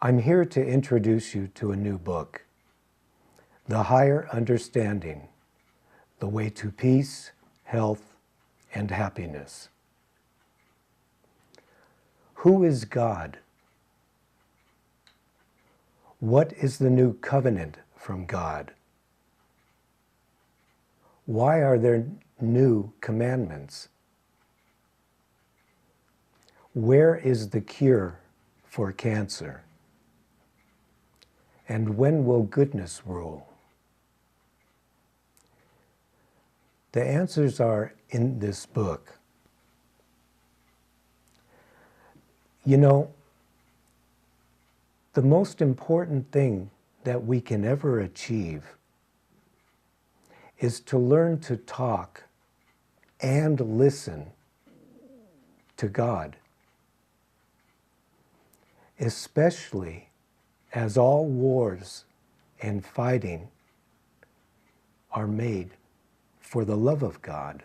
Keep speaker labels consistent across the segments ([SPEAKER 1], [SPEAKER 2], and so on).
[SPEAKER 1] I'm here to introduce you to a new book, The Higher Understanding, The Way to Peace, Health, and Happiness. Who is God? What is the new covenant from God? Why are there new commandments? Where is the cure for cancer? And when will goodness rule? The answers are in this book. You know, the most important thing that we can ever achieve is to learn to talk and listen to God, especially as all wars and fighting are made for the love of God.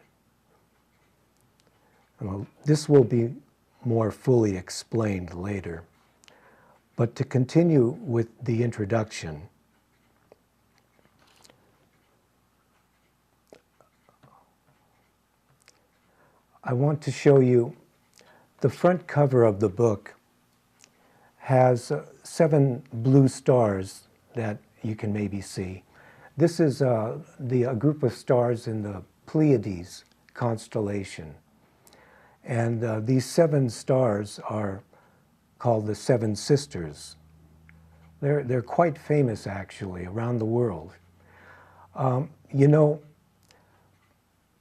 [SPEAKER 1] Well, this will be more fully explained later. But to continue with the introduction, I want to show you the front cover of the book has 7 blue stars that you can maybe see. This is a group of stars in the Pleiades constellation. And these 7 stars are called the Seven Sisters. They're quite famous, actually, around the world. You know,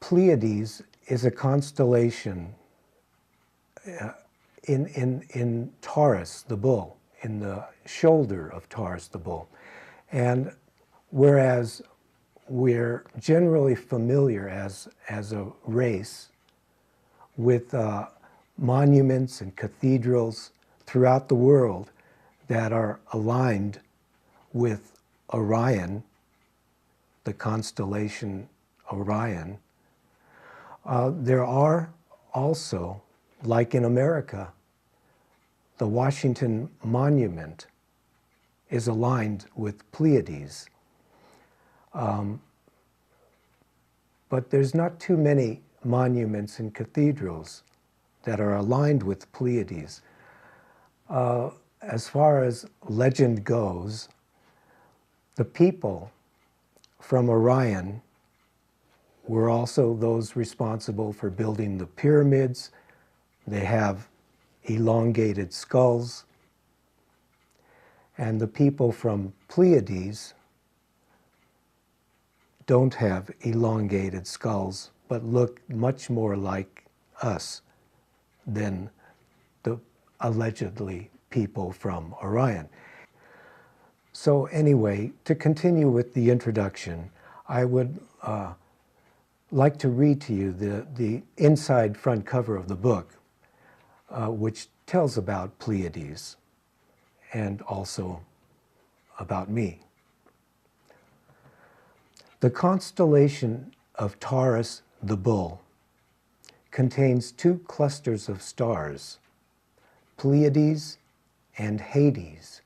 [SPEAKER 1] Pleiades is a constellation in Taurus, the bull, in the shoulder of Taurus, the bull. And whereas we're generally familiar as a race with monuments and cathedrals throughout the world that are aligned with Orion, the constellation Orion, there are also, like in America, the Washington Monument is aligned with Pleiades. But there's not too many monuments and cathedrals that are aligned with Pleiades. As far as legend goes, the people from Orion were also those responsible for building the pyramids. They have elongated skulls. And the people from Pleiades don't have elongated skulls, but look much more like us than the allegedly people from Orion. So anyway, to continue with the introduction, I would like to read to you the inside front cover of the book, which tells about Pleiades and also about me. The constellation of Taurus the Bull contains 2 clusters of stars, Pleiades and Hyades.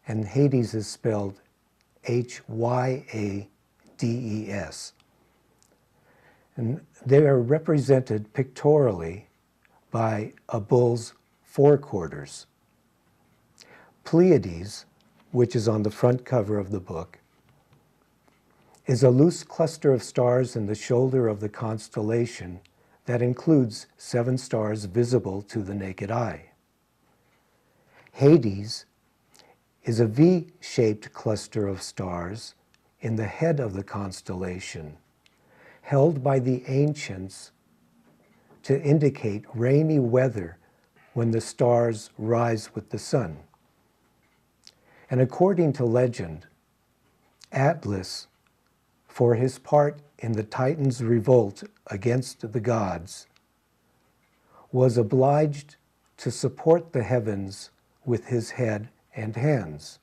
[SPEAKER 1] And Hyades is spelled Hyades. And they are represented pictorially by a bull's forequarters. Pleiades, which is on the front cover of the book, is a loose cluster of stars in the shoulder of the constellation that includes 7 stars visible to the naked eye. Hyades is a V-shaped cluster of stars in the head of the constellation, held by the ancients to indicate rainy weather when the stars rise with the sun. And according to legend, Atlas, for his part in the Titans' revolt against the gods, was obliged to support the heavens with his head and hands.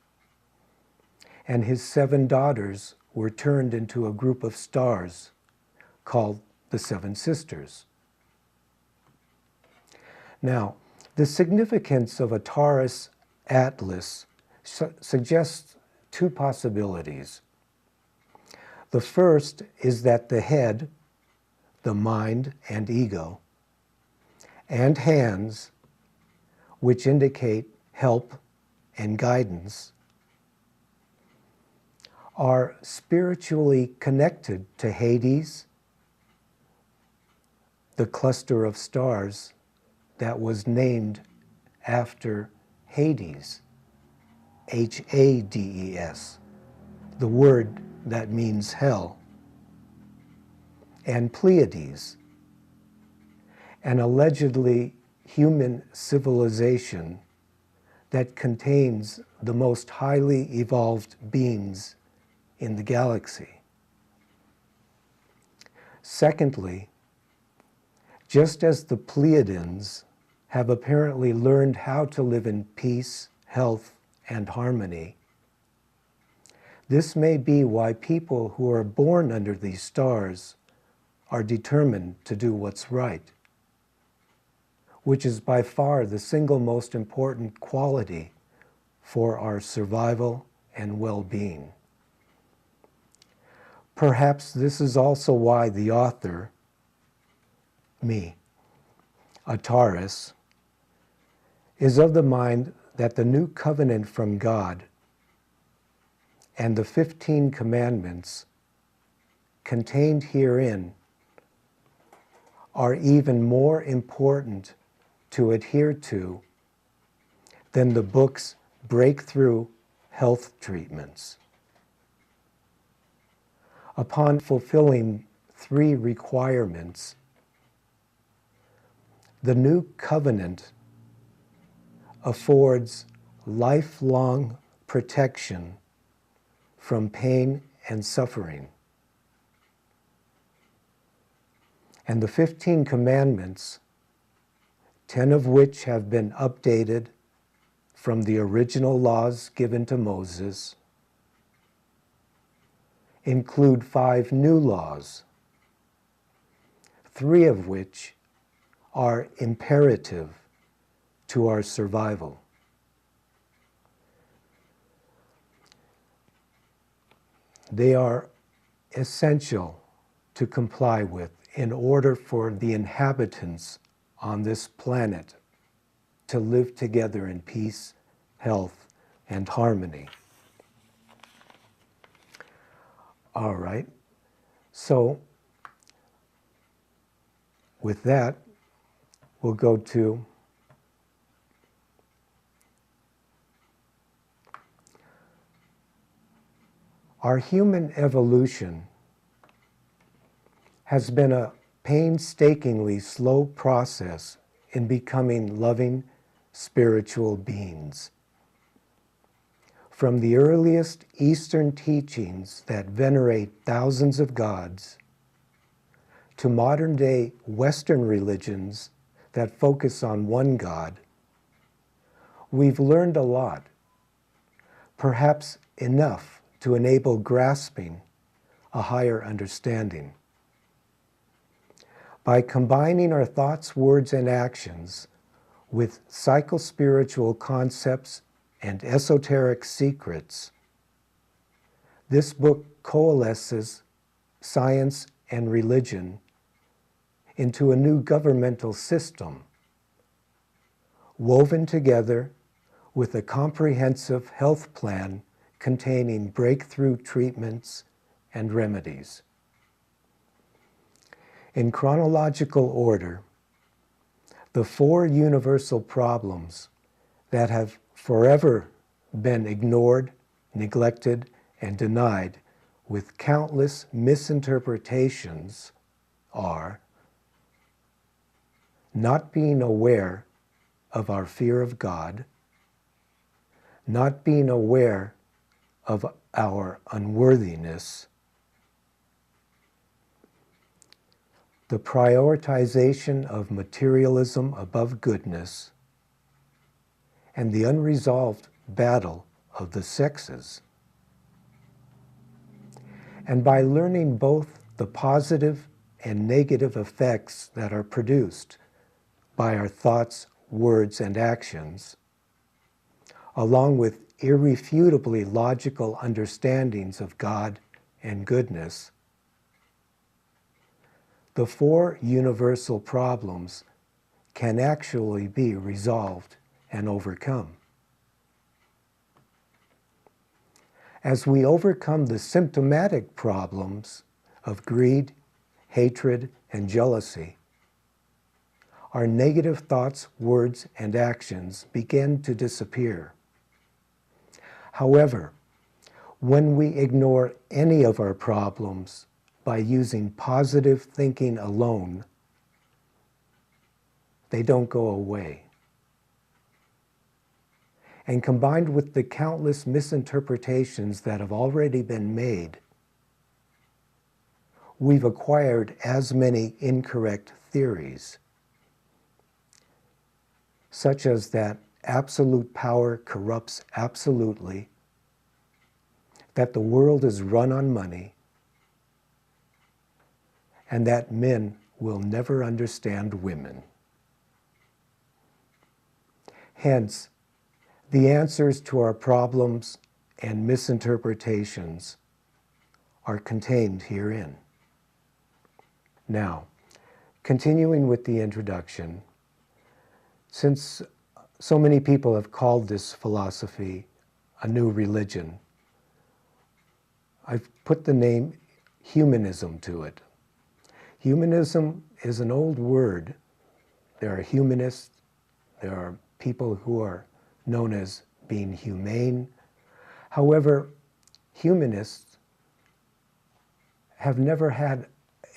[SPEAKER 1] And his 7 daughters were turned into a group of stars called the Seven Sisters. Now, the significance of a Taurus atlas suggests two possibilities. The first is that the head, the mind and ego, and hands, which indicate help and guidance, are spiritually connected to Hades, the cluster of stars that was named after Hades, Hades, the word that means hell, and Pleiades, an allegedly human civilization that contains the most highly evolved beings in the galaxy. Secondly, just as the Pleiadians have apparently learned how to live in peace, health, and harmony, this may be why people who are born under these stars are determined to do what's right, which is by far the single most important quality for our survival and well-being. Perhaps this is also why the author, me, Ataris, is of the mind that the new covenant from God and the 15 commandments contained herein are even more important to adhere to than the book's breakthrough health treatments. Upon fulfilling 3 requirements, the new covenant affords lifelong protection from pain and suffering. And the 15 commandments, 10 of which have been updated from the original laws given to Moses, include 5 new laws, 3 of which are imperative to our survival. They are essential to comply with in order for the inhabitants on this planet to live together in peace, health, and harmony. All right, so with that, we'll go to our human evolution has been a painstakingly slow process in becoming loving spiritual beings. From the earliest Eastern teachings that venerate thousands of gods, to modern-day Western religions that focus on one God, we've learned a lot, perhaps enough to enable grasping a higher understanding. By combining our thoughts, words, and actions with psychospiritual concepts and esoteric secrets, this book coalesces science and religion into a new governmental system, woven together with a comprehensive health plan containing breakthrough treatments and remedies. In chronological order, the 4 universal problems that have forever been ignored, neglected, and denied with countless misinterpretations are not being aware of our fear of God, not being aware of our unworthiness, the prioritization of materialism above goodness, and the unresolved battle of the sexes. And by learning both the positive and negative effects that are produced by our thoughts, words, and actions, along with irrefutably logical understandings of God and goodness, the four universal problems can actually be resolved and overcome. As we overcome the symptomatic problems of greed, hatred, and jealousy, our negative thoughts, words, and actions begin to disappear. However, when we ignore any of our problems by using positive thinking alone, they don't go away. And combined with the countless misinterpretations that have already been made, we've acquired as many incorrect theories, such as that absolute power corrupts absolutely, that the world is run on money, and that men will never understand women. Hence, the answers to our problems and misinterpretations are contained herein. Now, continuing with the introduction, since so many people have called this philosophy a new religion, I've put the name humanism to it. Humanism is an old word. There are humanists, there are people who are known as being humane. However, humanists have never had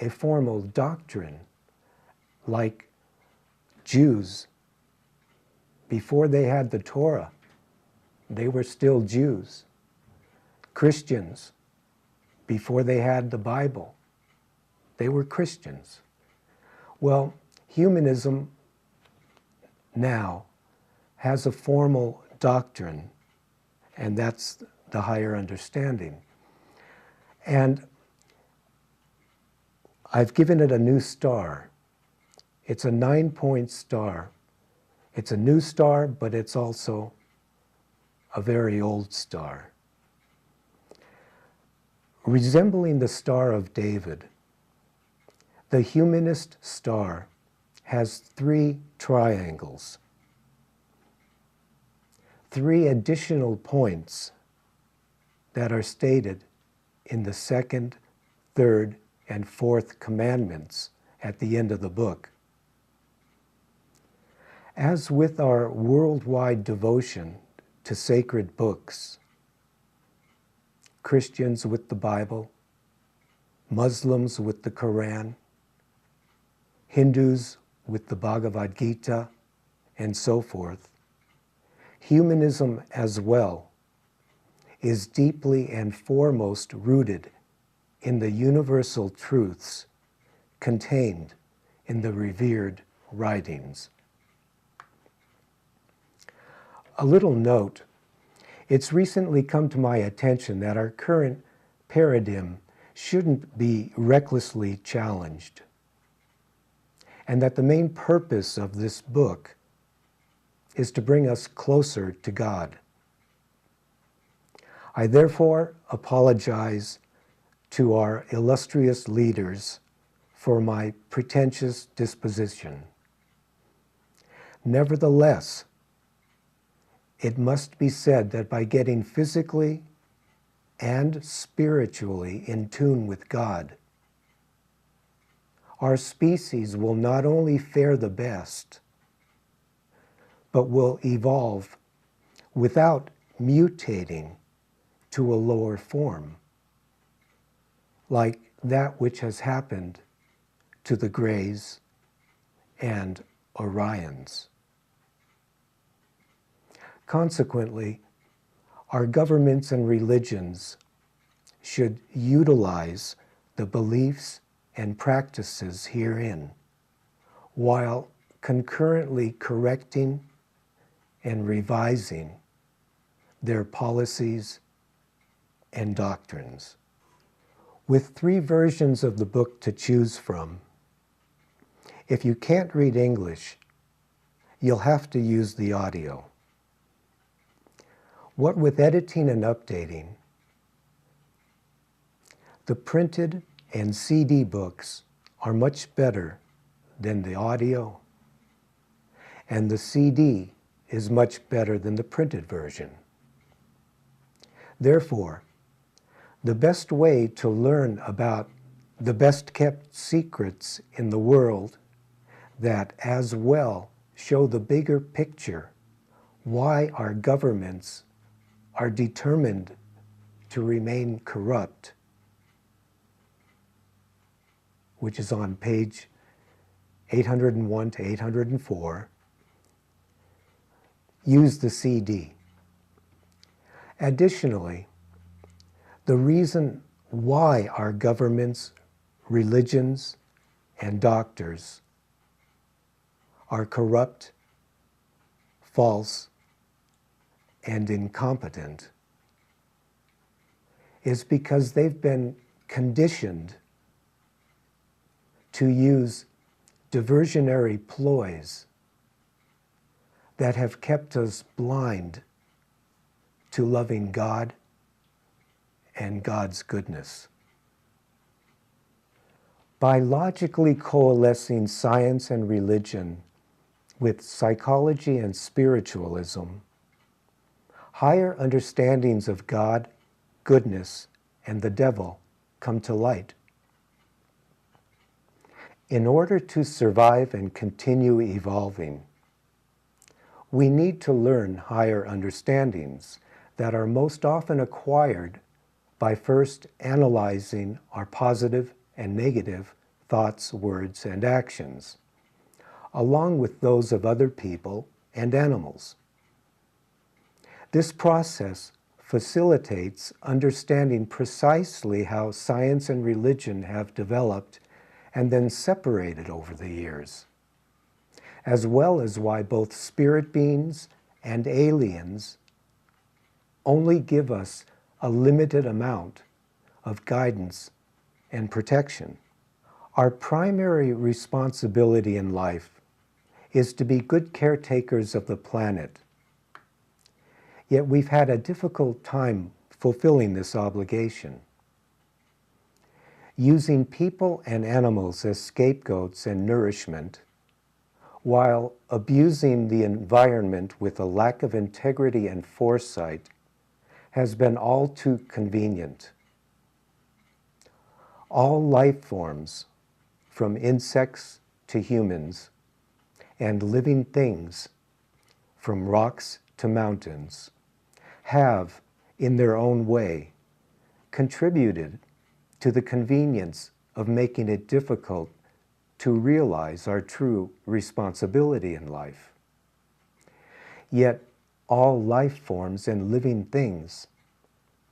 [SPEAKER 1] a formal doctrine like Jews. Before they had the Torah, they were still Jews. Christians, before they had the Bible, they were Christians. Well, humanism now has a formal doctrine, and that's the higher understanding. And I've given it a new star. It's a 9-point star. It's a new star, but it's also a very old star. Resembling the Star of David, the humanist star has 3 triangles, 3 additional points that are stated in the 2nd, 3rd, and 4th commandments at the end of the book. As with our worldwide devotion to sacred books, Christians with the Bible, Muslims with the Quran, Hindus with the Bhagavad Gita, and so forth, humanism as well is deeply and foremost rooted in the universal truths contained in the revered writings. A little note, it's recently come to my attention that our current paradigm shouldn't be recklessly challenged, and that the main purpose of this book is to bring us closer to God. I therefore apologize to our illustrious leaders for my pretentious disposition. Nevertheless, it must be said that by getting physically and spiritually in tune with God, our species will not only fare the best, but will evolve without mutating to a lower form, like that which has happened to the Greys and Orions. Consequently, our governments and religions should utilize the beliefs and practices herein, while concurrently correcting and revising their policies and doctrines. With 3 versions of the book to choose from, if you can't read English, you'll have to use the audio. What with editing and updating, the printed and CD books are much better than the audio, and the CD is much better than the printed version. Therefore, the best way to learn about the best kept secrets in the world that as well show the bigger picture, why our governments are determined to remain corrupt, which is on page 801 to 804, use the CD. Additionally, the reason why our governments, religions, and doctors are corrupt, false, and incompetent is because they've been conditioned to use diversionary ploys that have kept us blind to loving God and God's goodness. By logically coalescing science and religion with psychology and spiritualism, higher understandings of God, goodness, and the devil come to light. In order to survive and continue evolving, we need to learn higher understandings that are most often acquired by first analyzing our positive and negative thoughts, words, and actions, along with those of other people and animals. This process facilitates understanding precisely how science and religion have developed and then separated over the years, as well as why both spirit beings and aliens only give us a limited amount of guidance and protection. Our primary responsibility in life is to be good caretakers of the planet. Yet we've had a difficult time fulfilling this obligation. Using people and animals as scapegoats and nourishment, while abusing the environment with a lack of integrity and foresight, has been all too convenient. All life forms, from insects to humans, and living things, from rocks to mountains, have, in their own way, contributed to the convenience of making it difficult to realize our true responsibility in life. Yet, all life forms and living things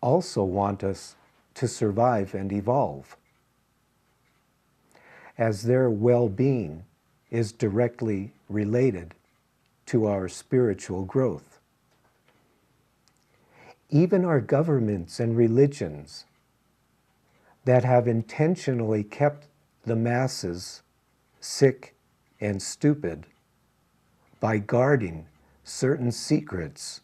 [SPEAKER 1] also want us to survive and evolve, as their well-being is directly related to our spiritual growth. Even our governments and religions that have intentionally kept the masses sick and stupid by guarding certain secrets,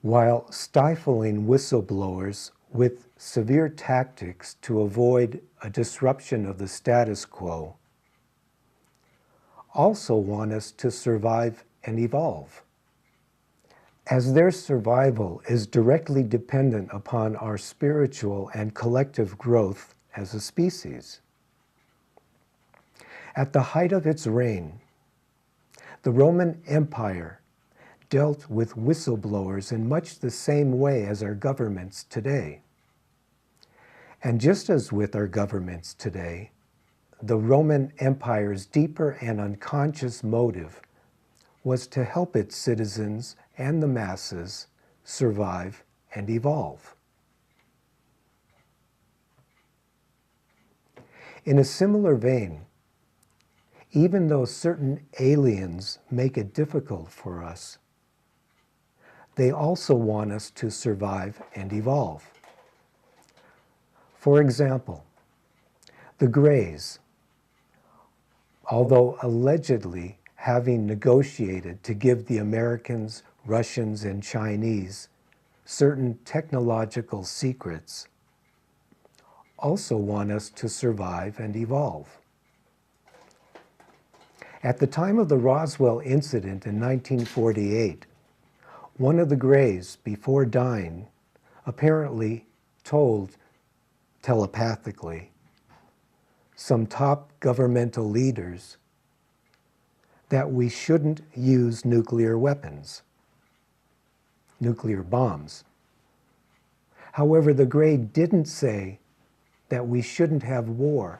[SPEAKER 1] while stifling whistleblowers with severe tactics to avoid a disruption of the status quo, also want us to survive and evolve, as their survival is directly dependent upon our spiritual and collective growth as a species. At the height of its reign, the Roman Empire dealt with whistleblowers in much the same way as our governments today. And just as with our governments today, the Roman Empire's deeper and unconscious motive was to help its citizens and the masses survive and evolve. In a similar vein, even though certain aliens make it difficult for us, they also want us to survive and evolve. For example, the Greys, although allegedly having negotiated to give the Americans, Russians, and Chinese certain technological secrets, also want us to survive and evolve. At the time of the Roswell incident in 1948, one of the Greys, before dying, apparently told telepathically some top governmental leaders that we shouldn't use nuclear weapons, nuclear bombs. However, the Grey didn't say that we shouldn't have war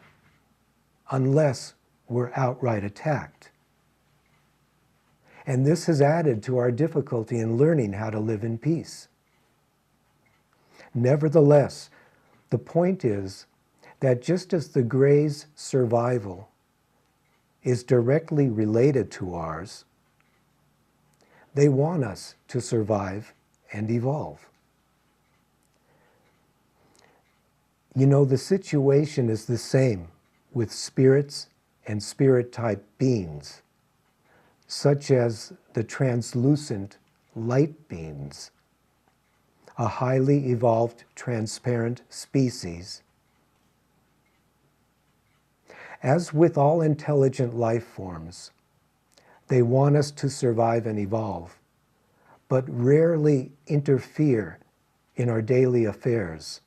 [SPEAKER 1] unless we're outright attacked. And this has added to our difficulty in learning how to live in peace. Nevertheless, the point is that just as the Greys' survival is directly related to ours, they want us to survive and evolve. You know, the situation is the same with spirits and spirit-type beings, such as the translucent light beings, a highly evolved transparent species. As with all intelligent life forms, they want us to survive and evolve, but rarely interfere in our daily affairs,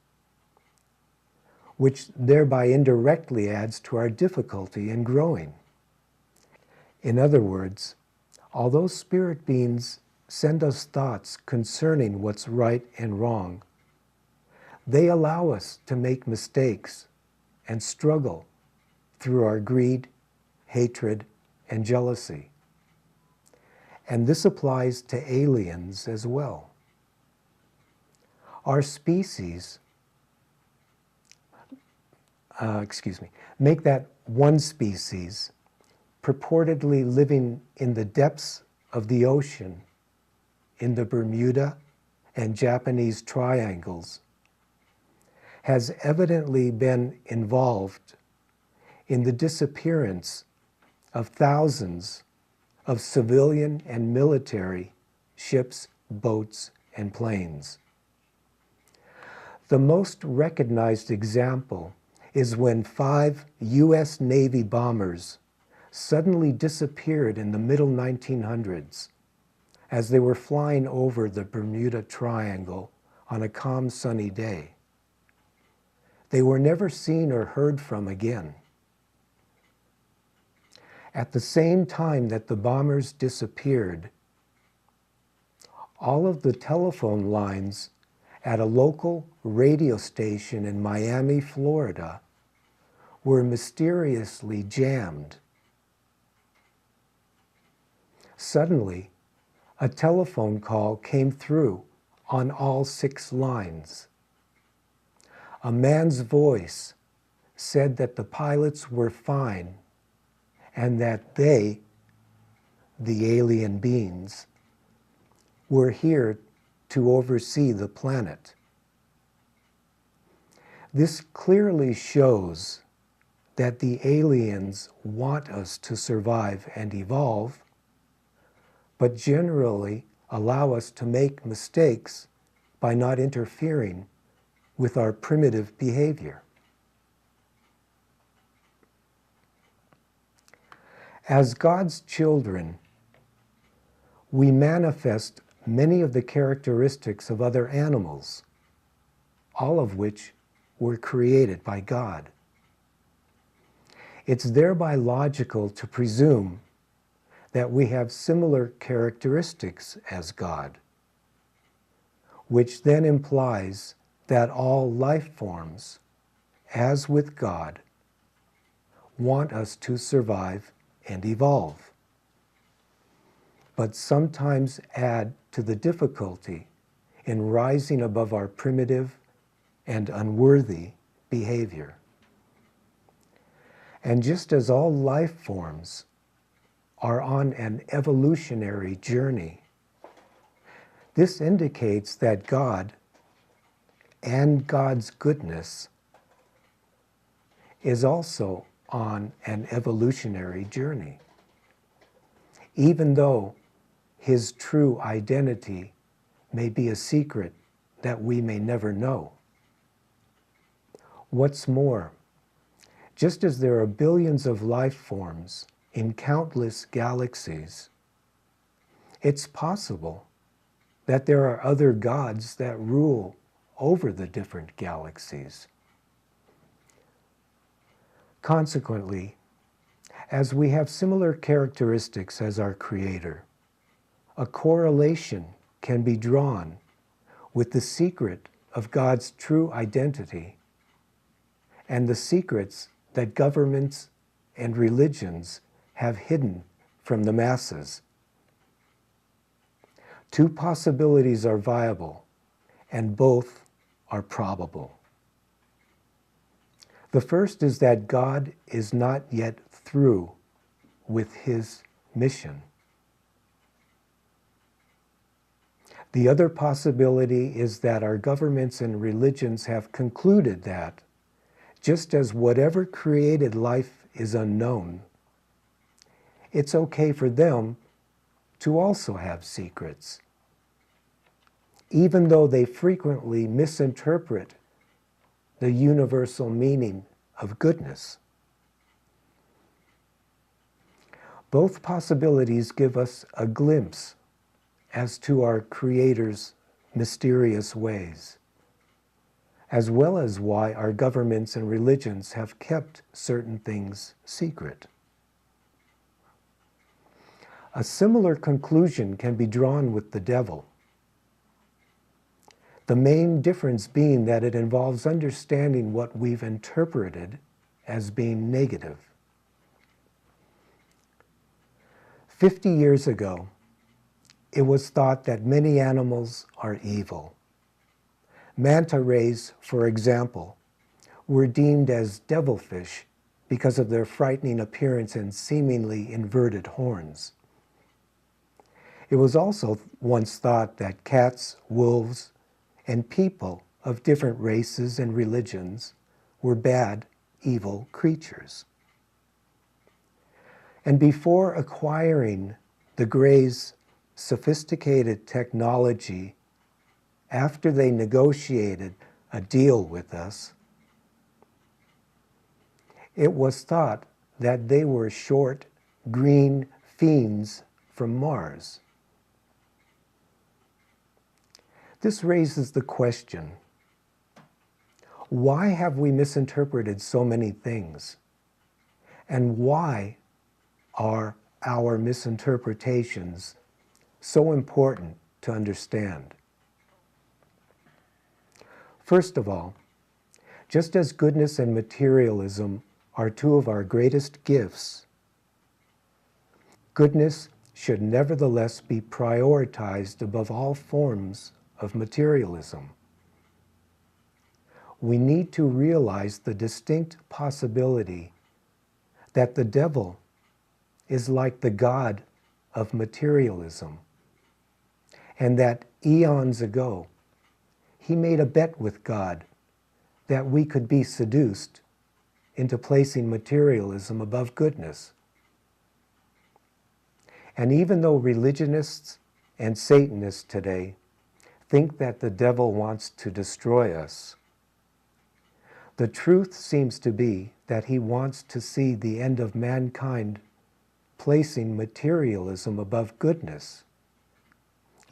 [SPEAKER 1] which thereby indirectly adds to our difficulty in growing. In other words, although spirit beings send us thoughts concerning what's right and wrong, they allow us to make mistakes and struggle through our greed, hatred, and jealousy. And this applies to aliens as well. Our species, make that one species purportedly living in the depths of the ocean in the Bermuda and Japanese triangles has evidently been involved in the disappearance of thousands of civilian and military ships, boats, and planes. The most recognized example is when 5 US Navy bombers suddenly disappeared in the middle 1900s as they were flying over the Bermuda Triangle on a calm, sunny day. They were never seen or heard from again. At the same time that the bombers disappeared, all of the telephone lines at a local radio station in Miami, Florida, were mysteriously jammed. Suddenly, a telephone call came through on all 6 lines. A man's voice said that the pilots were fine and that they, the alien beings, were here to oversee the planet. This clearly shows that the aliens want us to survive and evolve, but generally allow us to make mistakes by not interfering with our primitive behavior. As God's children, we manifest many of the characteristics of other animals, all of which were created by God. It's thereby logical to presume that we have similar characteristics as God, which then implies that all life forms, as with God, want us to survive and evolve, but sometimes add to the difficulty in rising above our primitive and unworthy behavior. And just as all life forms are on an evolutionary journey, this indicates that God and God's goodness is also on an evolutionary journey, even though his true identity may be a secret that we may never know. What's more, just as there are billions of life forms in countless galaxies, it's possible that there are other gods that rule over the different galaxies. Consequently, as we have similar characteristics as our Creator, a correlation can be drawn with the secret of God's true identity and the secrets that governments and religions have hidden from the masses. Two possibilities are viable, and both are probable. The first is that God is not yet through with his mission. The other possibility is that our governments and religions have concluded that, just as whatever created life is unknown, it's okay for them to also have secrets, even though they frequently misinterpret the universal meaning of goodness. Both possibilities give us a glimpse as to our Creator's mysterious ways, as well as why our governments and religions have kept certain things secret. A similar conclusion can be drawn with the devil, the main difference being that it involves understanding what we've interpreted as being negative. 50 years ago, it was thought that many animals are evil. Manta rays, for example, were deemed as devilfish because of their frightening appearance and seemingly inverted horns. It was also once thought that cats, wolves, and people of different races and religions were bad, evil creatures. And before acquiring the Greys' sophisticated technology, after they negotiated a deal with us, it was thought that they were short, green fiends from Mars. This raises the question, why have we misinterpreted so many things? And why are our misinterpretations so important to understand? First of all, just as goodness and materialism are two of our greatest gifts, goodness should nevertheless be prioritized above all forms of materialism. We need to realize the distinct possibility that the devil is like the god of materialism, and that eons ago he made a bet with God that we could be seduced into placing materialism above goodness. And even though religionists and Satanists today think that the devil wants to destroy us, the truth seems to be that he wants to see the end of mankind placing materialism above goodness,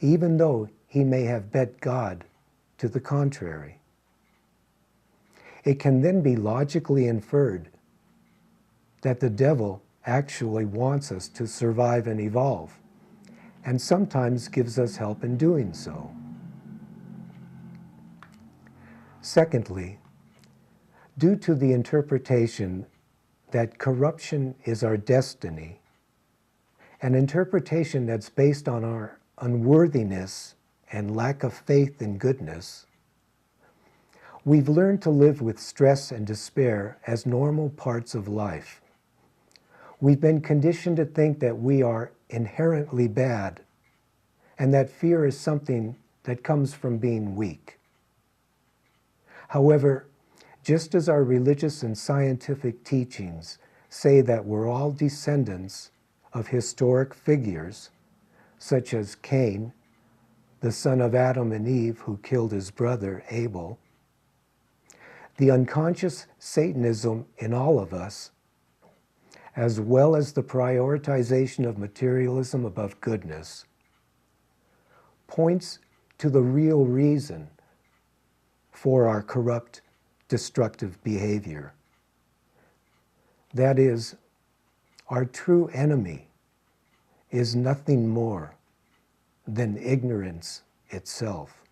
[SPEAKER 1] even though he may have bet God to the contrary. It can then be logically inferred that the devil actually wants us to survive and evolve, and sometimes gives us help in doing so. Secondly, due to the interpretation that corruption is our destiny, an interpretation that's based on our unworthiness and lack of faith in goodness, we've learned to live with stress and despair as normal parts of life. We've been conditioned to think that we are inherently bad, and that fear is something that comes from being weak. However, just as our religious and scientific teachings say that we're all descendants of historic figures, such as Cain, the son of Adam and Eve who killed his brother Abel, the unconscious Satanism in all of us, as well as the prioritization of materialism above goodness, points to the real reason for our corrupt, destructive behavior. That is, our true enemy is nothing more than ignorance itself.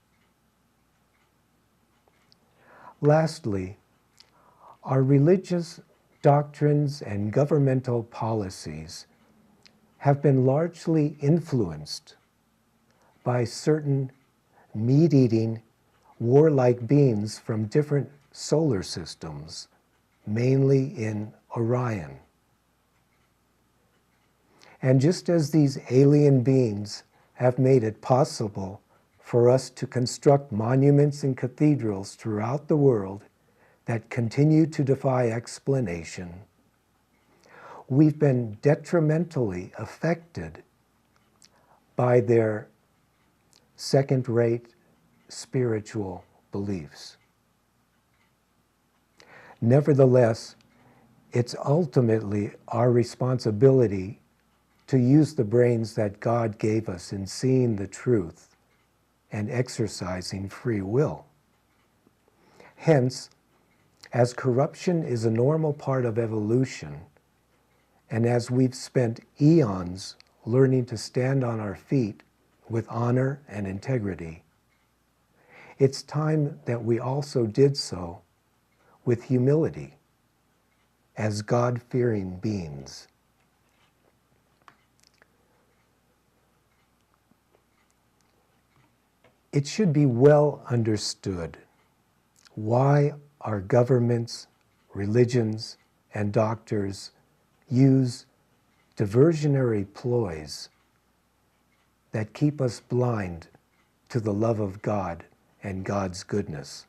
[SPEAKER 1] Lastly, our religious doctrines and governmental policies have been largely influenced by certain meat-eating, warlike beings from different solar systems, mainly in Orion. And just as these alien beings have made it possible for us to construct monuments and cathedrals throughout the world that continue to defy explanation, we've been detrimentally affected by their second-rate spiritual beliefs. Nevertheless, it's ultimately our responsibility to use the brains that God gave us in seeing the truth and exercising free will. Hence, as corruption is a normal part of evolution, and as we've spent eons learning to stand on our feet with honor and integrity, it's time that we also did so with humility as God-fearing beings. It should be well understood why our governments, religions, and doctors use diversionary ploys that keep us blind to the love of God and God's goodness.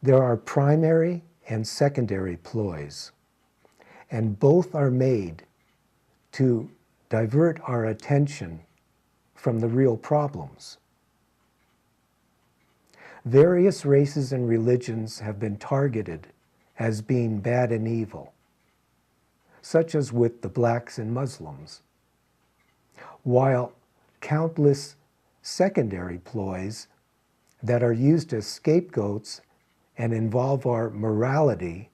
[SPEAKER 1] There are primary and secondary ploys, and both are made to divert our attention from the real problems. Various races and religions have been targeted as being bad and evil, such as with the blacks and Muslims, while countless secondary ploys that are used as scapegoats and involve our morality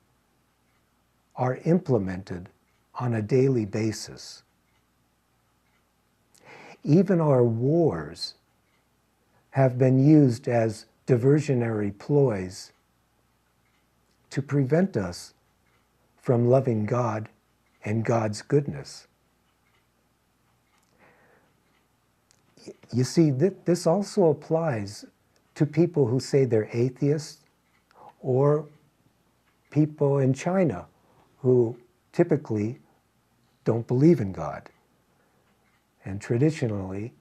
[SPEAKER 1] are implemented on a daily basis. Even our wars have been used as diversionary ploys to prevent us from loving God and God's goodness. You see, this also applies to people who say they're atheists or people in China who typically don't believe in God and traditionally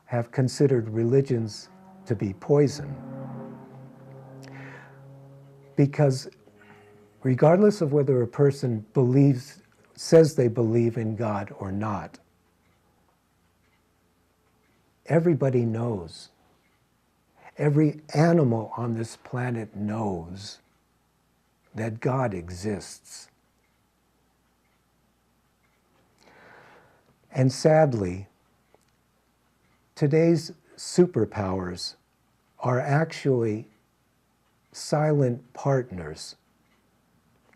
[SPEAKER 1] have considered religions to be poison. Because regardless of whether a person says they believe in God or not, everybody knows, every animal on this planet knows that God exists. And sadly, today's superpowers are actually silent partners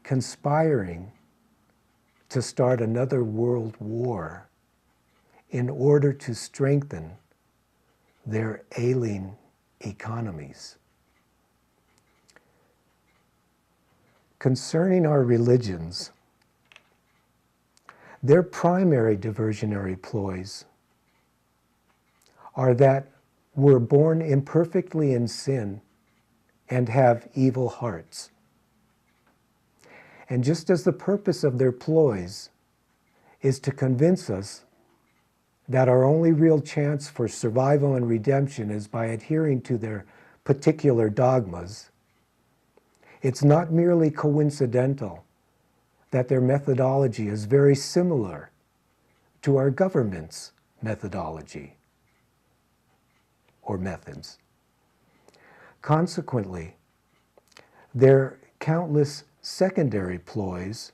[SPEAKER 1] conspiring to start another world war in order to strengthen their ailing economies. Concerning our religions, their primary diversionary ploys are that we're born imperfectly in sin and have evil hearts. And just as the purpose of their ploys is to convince us that our only real chance for survival and redemption is by adhering to their particular dogmas, it's not merely coincidental that their methodology is very similar to our government's methodology. or methods. Consequently, their countless secondary ploys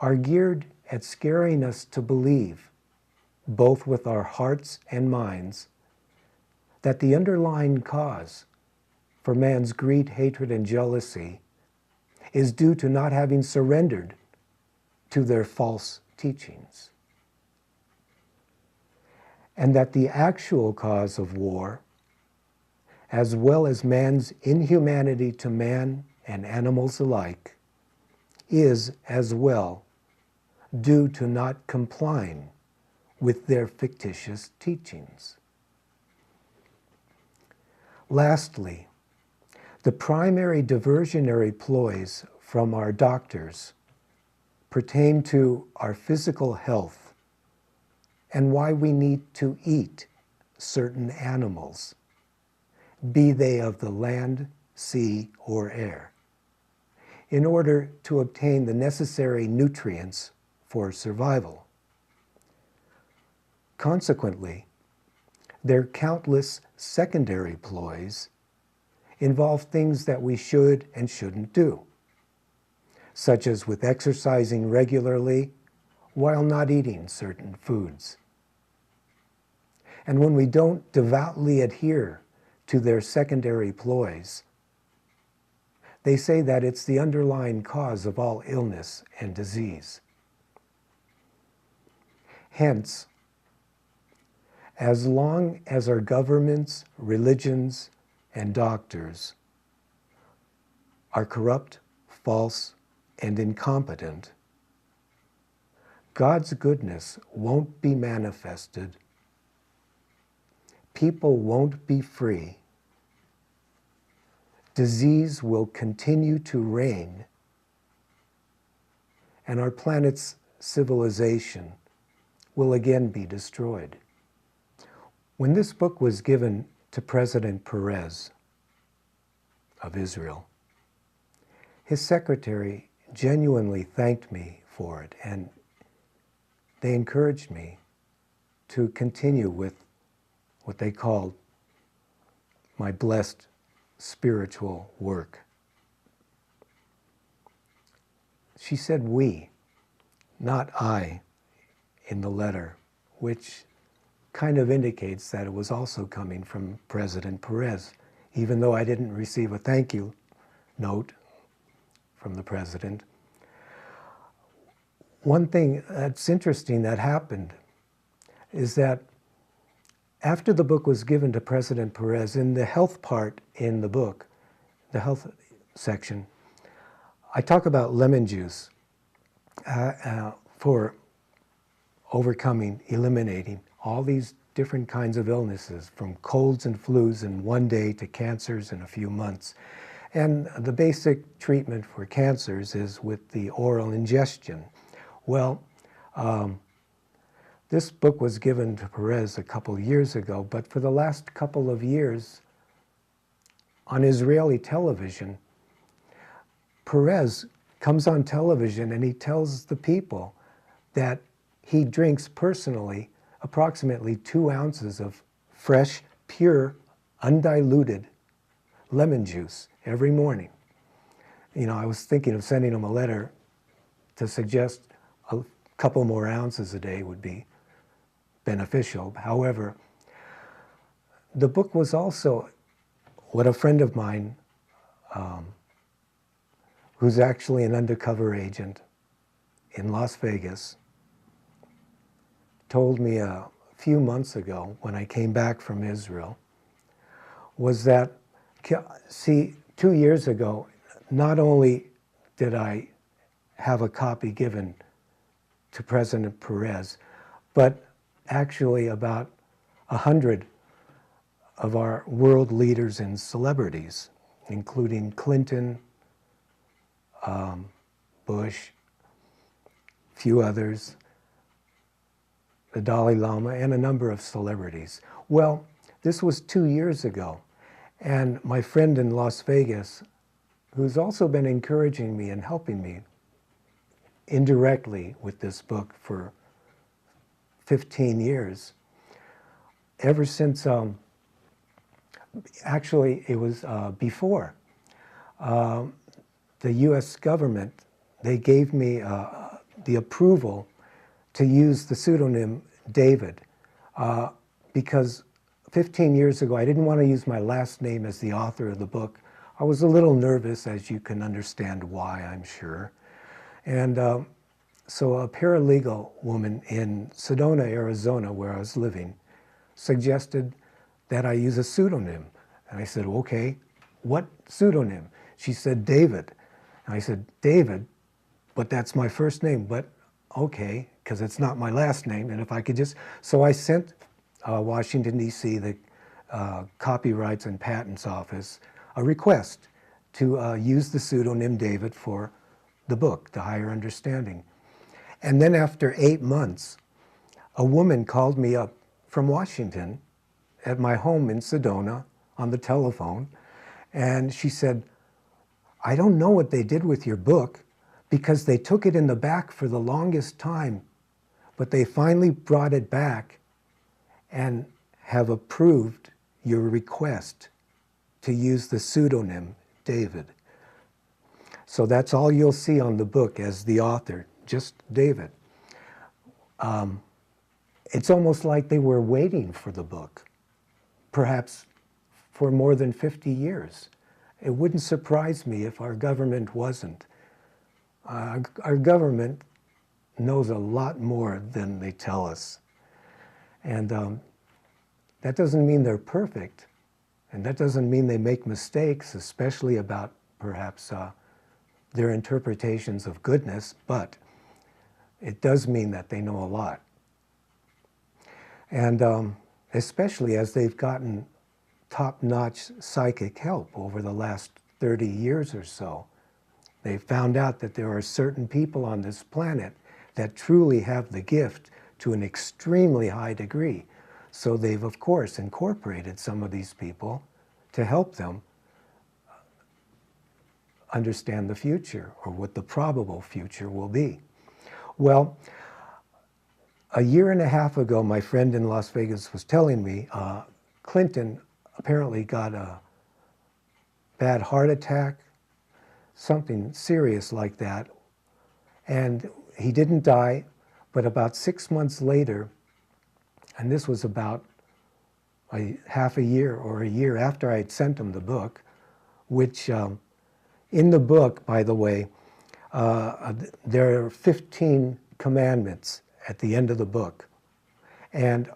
[SPEAKER 1] are geared at scaring us to believe, both with our hearts and minds, that the underlying cause for man's greed, hatred, and jealousy is due to not having surrendered to their false teachings. And that the actual cause of war, as well as man's inhumanity to man and animals alike, is as well due to not complying with their fictitious teachings. Lastly, the primary diversionary ploys from our doctors pertain to our physical health and why we need to eat certain animals, be they of the land, sea, or air, in order to obtain the necessary nutrients for survival. Consequently, their countless secondary ploys involve things that we should and shouldn't do, such as with exercising regularly while not eating certain foods. And when we don't devoutly adhere to their secondary ploys, they say that it's the underlying cause of all illness and disease. Hence, as long as our governments, religions, and doctors are corrupt, false, and incompetent, God's goodness won't be manifested, people won't be free, disease will continue to reign, and our planet's civilization will again be destroyed. When this book was given to President Peres of Israel, his secretary genuinely thanked me for it, and they encouraged me to continue with what they called my blessed spiritual work. She said we, not I, in the letter, which kind of indicates that it was also coming from President Peres, even though I didn't receive a thank you note from the president. One thing that's interesting that happened is that after the book was given to President Peres, in the health part in the book, the health section, I talk about lemon juice for overcoming, eliminating all these different kinds of illnesses, from colds and flus in one day to cancers in a few months. And the basic treatment for cancers is with the oral ingestion. Well, this book was given to Peres a couple years ago, but for the last couple of years, on Israeli television, Peres comes on television and he tells the people that he drinks personally approximately 2 ounces of fresh, pure, undiluted lemon juice every morning. You know, I was thinking of sending him a letter to suggest a couple more ounces a day would be beneficial. However, the book was also what a friend of mine, who's actually an undercover agent in Las Vegas, told me a few months ago when I came back from Israel, was that, see, 2 years ago, not only did I have a copy given to President Peres, but actually about 100 of our world leaders and celebrities, including Clinton, Bush, a few others, the Dalai Lama, and a number of celebrities. Well, this was 2 years ago, and my friend in Las Vegas, who's also been encouraging me and helping me indirectly with this book for 15 years, ever since Actually, it was before. The U.S. government, they gave me the approval to use the pseudonym David because 15 years ago, I didn't want to use my last name as the author of the book. I was a little nervous, as you can understand why, I'm sure. And so a paralegal woman in Sedona, Arizona, where I was living, suggested that I use a pseudonym. And I said, okay, what pseudonym? She said, David. And I said, David? But that's my first name. But okay, because it's not my last name. And if I could just, so I sent Washington, D.C., the Copyrights and Patents Office, a request to use the pseudonym David for the book, The Higher Understanding. And then after 8 months, a woman called me up from Washington at my home in Sedona on the telephone, and she said, I don't know what they did with your book because they took it in the back for the longest time, but they finally brought it back and have approved your request to use the pseudonym David. So that's all you'll see on the book as the author, just David. It's almost like they were waiting for the book, perhaps for more than 50 years. It wouldn't surprise me if our government wasn't. Our government knows a lot more than they tell us. And that doesn't mean they're perfect. And that doesn't mean they make mistakes, especially about perhaps their interpretations of goodness, but it does mean that they know a lot. And especially as they've gotten top-notch psychic help over the last 30 years or so. They've found out that there are certain people on this planet that truly have the gift to an extremely high degree. So they've, of course, incorporated some of these people to help them understand the future, or what the probable future will be. Well, a year and a half ago, my friend in Las Vegas was telling me Clinton apparently got a bad heart attack, something serious like that. And he didn't die, but about 6 months later, and this was about half a year or a year after I had sent him the book, which in the book, by the way, there are 15 commandments at the end of the book. And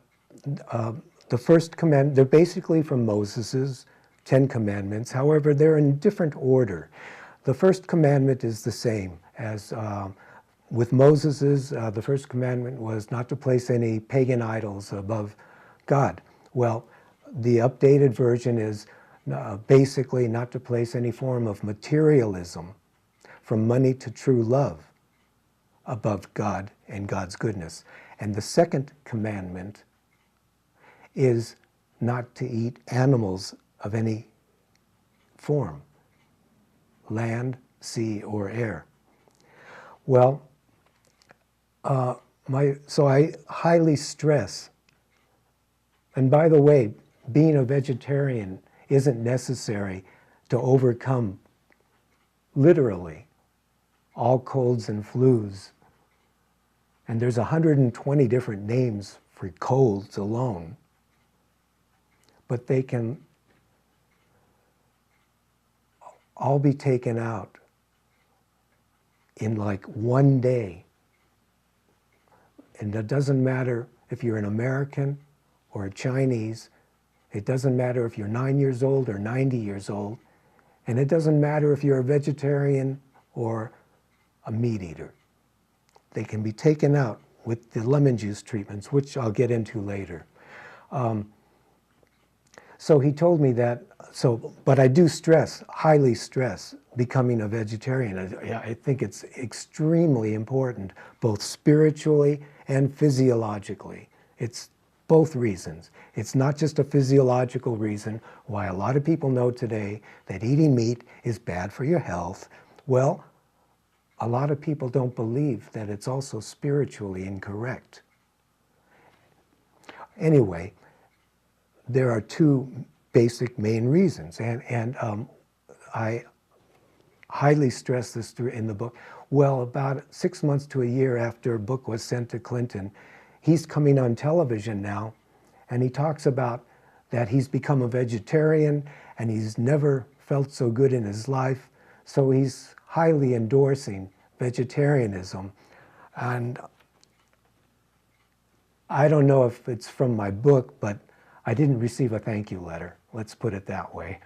[SPEAKER 1] the first command, they're basically from Moses's 10 commandments. However, they're in different order. The first commandment is the same as with Moses's. The first commandment was not to place any pagan idols above God. Well, the updated version is basically not to place any form of materialism, from money to true love, above God and God's goodness. And the second commandment is not to eat animals of any form, land, sea, or air. Well, so I highly stress, and by the way, being a vegetarian isn't necessary to overcome, literally, all colds and flus. And there's 120 different names for colds alone. But they can all be taken out in like one day. And it doesn't matter if you're an American or a Chinese. It doesn't matter if you're 9 years old or 90 years old. And it doesn't matter if you're a vegetarian or a meat eater. They can be taken out with the lemon juice treatments, which I'll get into later. So he told me that, but I do stress, highly stress, becoming a vegetarian. I think it's extremely important, both spiritually and physiologically. It's both reasons. It's not just a physiological reason why a lot of people know today that eating meat is bad for your health. Well, a lot of people don't believe that it's also spiritually incorrect. Anyway, there are two basic main reasons. I highly stress this in the book. Well, about 6 months to a year after a book was sent to Clinton, he's coming on television now, and he talks about that he's become a vegetarian and he's never felt so good in his life. So he's highly endorsing vegetarianism. And I don't know if it's from my book, but I didn't receive a thank you letter. Let's put it that way.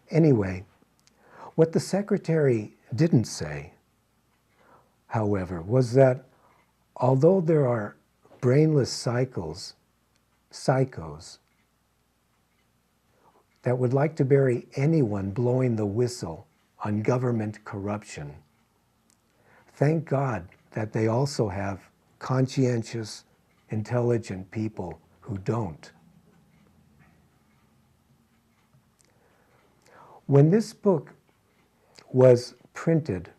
[SPEAKER 1] Anyway, what the secretary didn't say, however, was that although there are brainless psychos that would like to bury anyone blowing the whistle on government corruption, thank God that they also have conscientious, intelligent people who don't. When this book was printed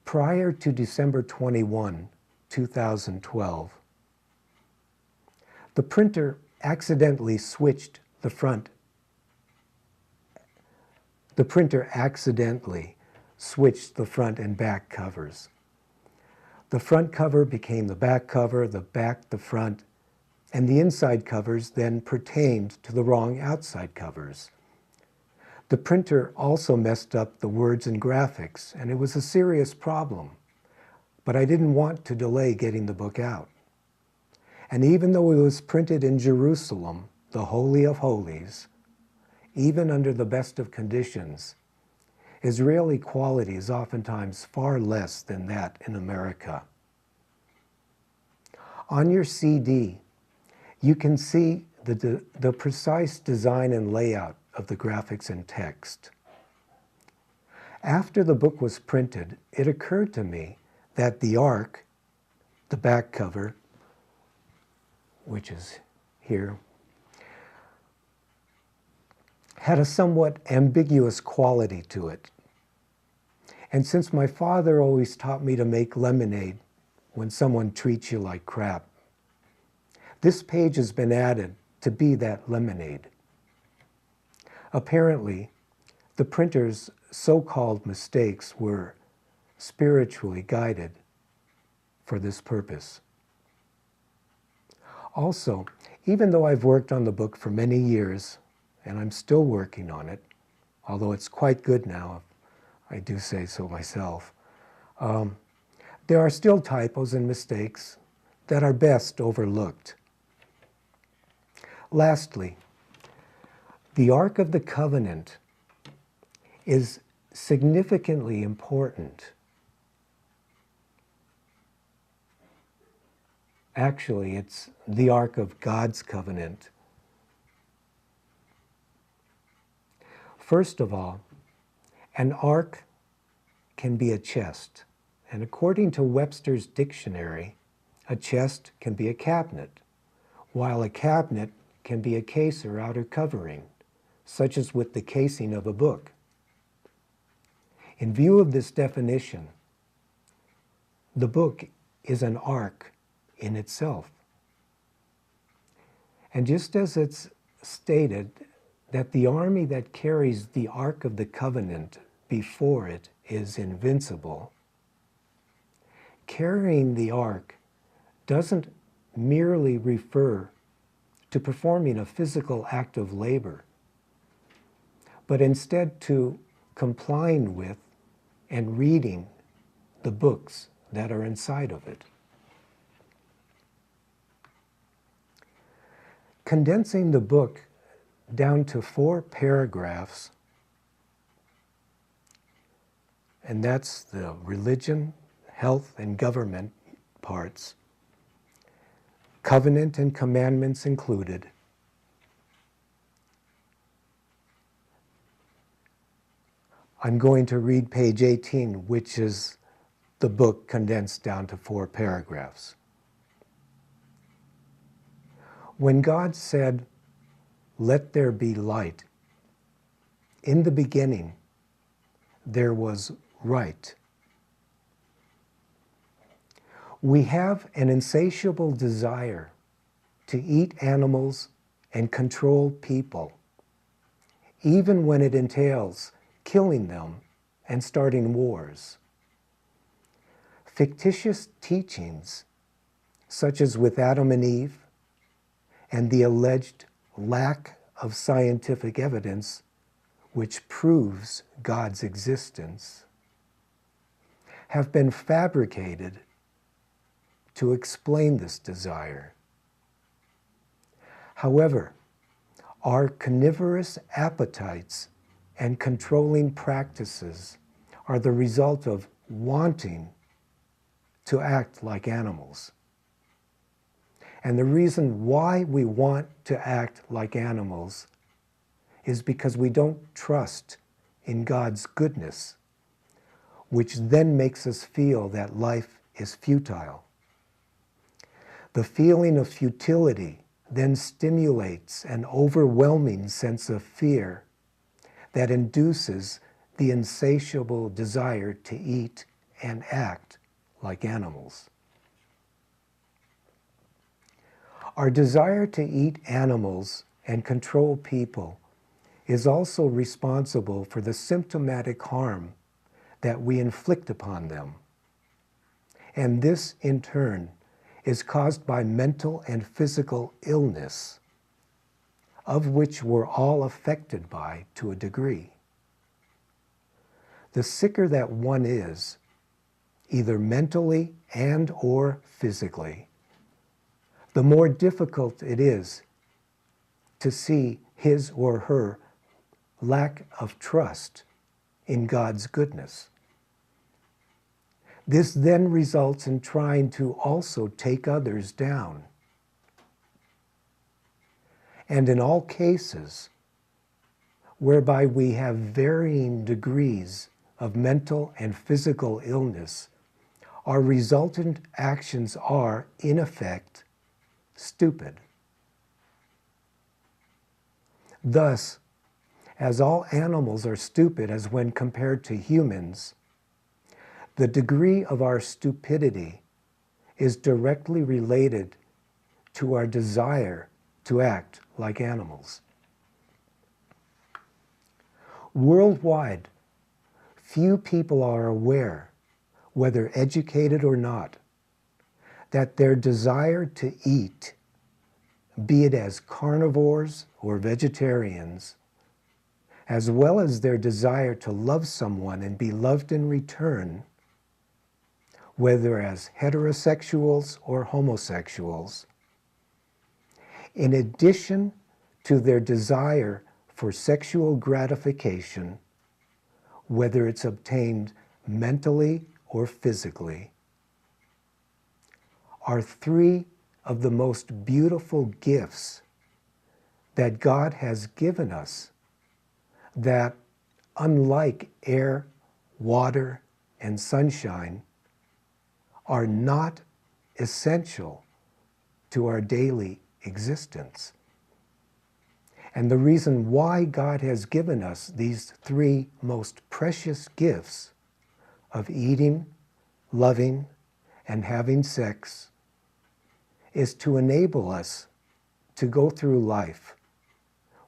[SPEAKER 1] prior to December 21, 2012, the printer accidentally switched the front. The printer accidentally switched the front and back covers. The front cover became the back cover, the back the front, and the inside covers then pertained to the wrong outside covers. The printer also messed up the words and graphics, and it was a serious problem. But I didn't want to delay getting the book out. And even though it was printed in Jerusalem, the Holy of Holies, even under the best of conditions, Israeli quality is oftentimes far less than that in America. On your CD, you can see the precise design and layout of the graphics and text. After the book was printed, it occurred to me that the Ark, the back cover, which is here, had a somewhat ambiguous quality to it. And since my father always taught me to make lemonade when someone treats you like crap, this page has been added to be that lemonade. Apparently, the printer's so-called mistakes were spiritually guided for this purpose. Also, even though I've worked on the book for many years, and I'm still working on it, although it's quite good now, I do say so myself, there are still typos and mistakes that are best overlooked. Lastly, the Ark of the Covenant is significantly important. Actually, it's the Ark of God's Covenant. First of all, an ark can be a chest, and according to Webster's dictionary, a chest can be a cabinet, while a cabinet can be a case or outer covering, such as with the casing of a book. In view of this definition, the book is an ark in itself. And just as it's stated that the army that carries the Ark of the Covenant before it is invincible, carrying the ark doesn't merely refer to performing a physical act of labor, but instead to complying with and reading the books that are inside of it. Condensing the book down to 4 paragraphs, and that's the religion, health, and government parts, covenant and commandments included, I'm going to read page 18, which is the book condensed down to 4 paragraphs. When God said, "Let there be light," in the beginning, there was right. We have an insatiable desire to eat animals and control people, even when it entails killing them and starting wars. Fictitious teachings, such as with Adam and Eve, and the alleged lack of scientific evidence which proves God's existence, have been fabricated to explain this desire. However, our carnivorous appetites and controlling practices are the result of wanting to act like animals. And the reason why we want to act like animals is because we don't trust in God's goodness, which then makes us feel that life is futile. The feeling of futility then stimulates an overwhelming sense of fear that induces the insatiable desire to eat and act like animals. Our desire to eat animals and control people is also responsible for the symptomatic harm that we inflict upon them. And this, in turn, is caused by mental and physical illness, of which we're all affected by to a degree. The sicker that one is, either mentally and or physically, the more difficult it is to see his or her lack of trust in God's goodness. This then results in trying to also take others down. And in all cases whereby we have varying degrees of mental and physical illness, our resultant actions are, in effect, stupid. Thus, as all animals are stupid as when compared to humans, the degree of our stupidity is directly related to our desire to act like animals. Worldwide, few people are aware, whether educated or not, that their desire to eat, be it as carnivores or vegetarians, as well as their desire to love someone and be loved in return, whether as heterosexuals or homosexuals, in addition to their desire for sexual gratification, whether it's obtained mentally or physically, are three of the most beautiful gifts that God has given us that, unlike air, water, and sunshine, are not essential to our daily existence. And the reason why God has given us these three most precious gifts of eating, loving, and having sex is to enable us to go through life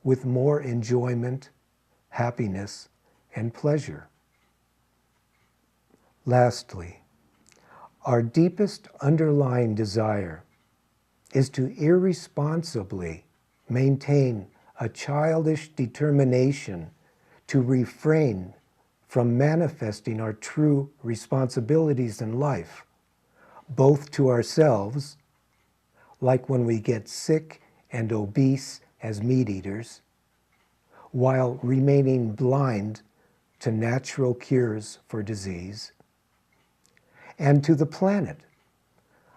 [SPEAKER 1] with more enjoyment, happiness, and pleasure. Lastly, our deepest underlying desire is to irresponsibly maintain a childish determination to refrain from manifesting our true responsibilities in life, both to ourselves, like when we get sick and obese as meat eaters, while remaining blind to natural cures for disease, and to the planet,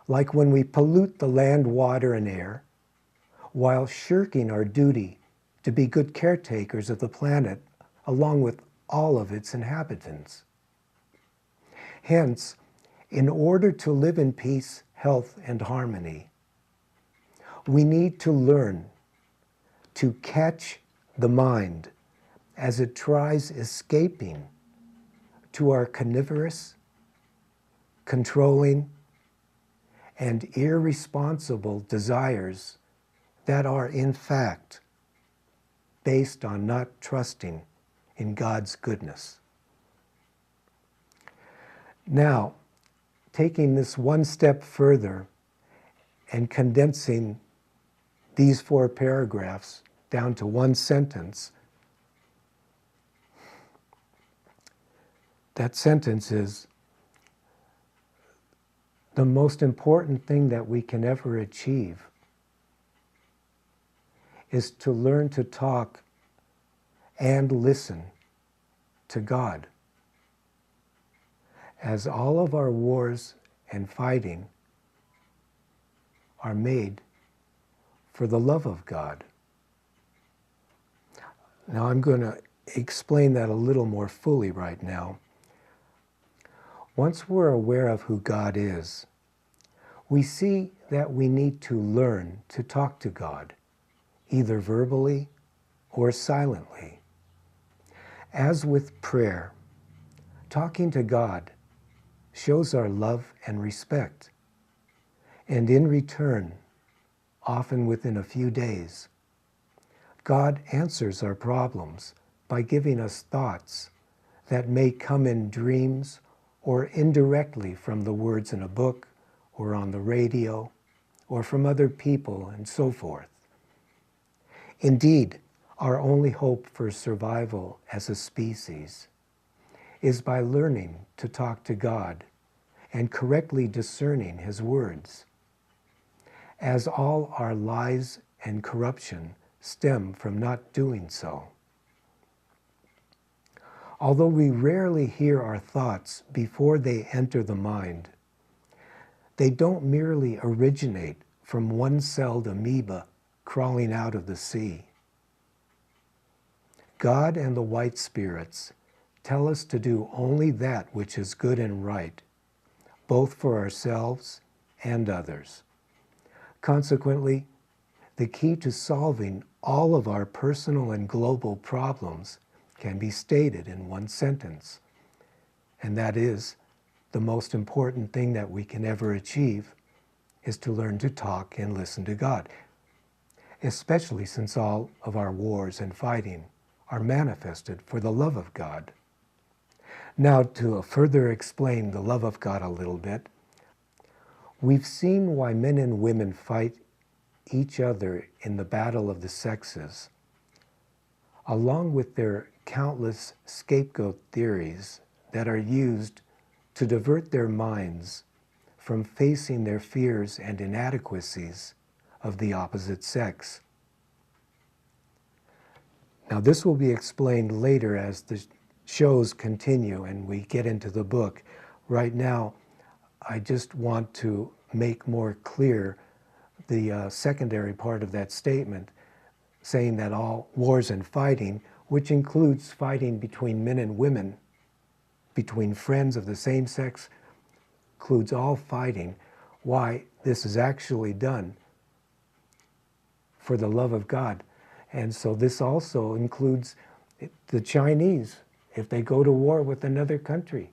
[SPEAKER 1] like when we pollute the land, water, and air, while shirking our duty to be good caretakers of the planet along with all of its inhabitants. Hence, in order to live in peace, health, and harmony, we need to learn to catch the mind as it tries escaping to our carnivorous, controlling, and irresponsible desires that are in fact based on not trusting in God's goodness. Now, taking this one step further and condensing these 4 paragraphs down to one sentence, that sentence is, the most important thing that we can ever achieve is to learn to talk and listen to God. As all of our wars and fighting are made for the love of God. Now I'm going to explain that a little more fully right now. Once we're aware of who God is, we see that we need to learn to talk to God, either verbally or silently. As with prayer, talking to God shows our love and respect, and in return, often within a few days, God answers our problems by giving us thoughts that may come in dreams or indirectly from the words in a book or on the radio or from other people and so forth. Indeed, our only hope for survival as a species is by learning to talk to God and correctly discerning His words, as all our lies and corruption stem from not doing so. Although we rarely hear our thoughts before they enter the mind, they don't merely originate from one-celled amoeba crawling out of the sea. God and the white spirits tell us to do only that which is good and right, both for ourselves and others. Consequently, the key to solving all of our personal and global problems can be stated in one sentence, and that is, the most important thing that we can ever achieve is to learn to talk and listen to God, especially since all of our wars and fighting are manifested for the love of God. Now, to further explain the love of God a little bit, we've seen why men and women fight each other in the battle of the sexes, along with their countless scapegoat theories that are used to divert their minds from facing their fears and inadequacies of the opposite sex. Now, this will be explained later as the shows continue and we get into the book. Right now, I just want to make more clear the secondary part of that statement, saying that all wars and fighting, which includes fighting between men and women, between friends of the same sex, includes all fighting, why this is actually done for the love of God. And so this also includes the Chinese, if they go to war with another country,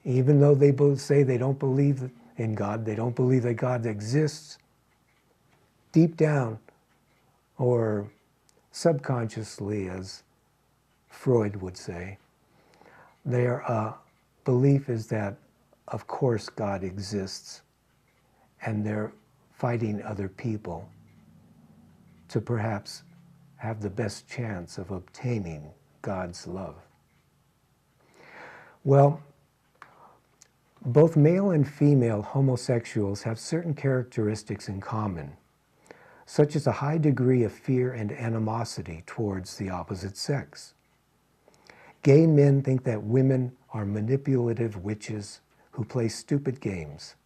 [SPEAKER 1] even though they both say they don't believe in God, they don't believe that God exists, deep down, or subconsciously, as Freud would say, their belief is that, of course, God exists, and they're fighting other people to perhaps have the best chance of obtaining God's love. Well, both male and female homosexuals have certain characteristics in common, such as a high degree of fear and animosity towards the opposite sex. Gay men think that women are manipulative witches who play stupid games,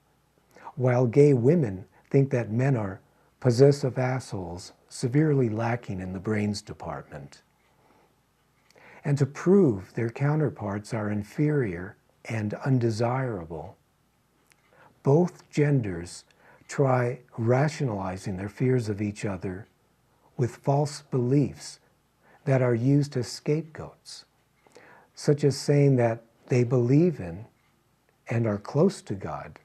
[SPEAKER 1] while gay women think that men are possessive assholes severely lacking in the brains department. And to prove their counterparts are inferior and undesirable, both genders try rationalizing their fears of each other with false beliefs that are used as scapegoats, such as saying that they believe in and are close to God.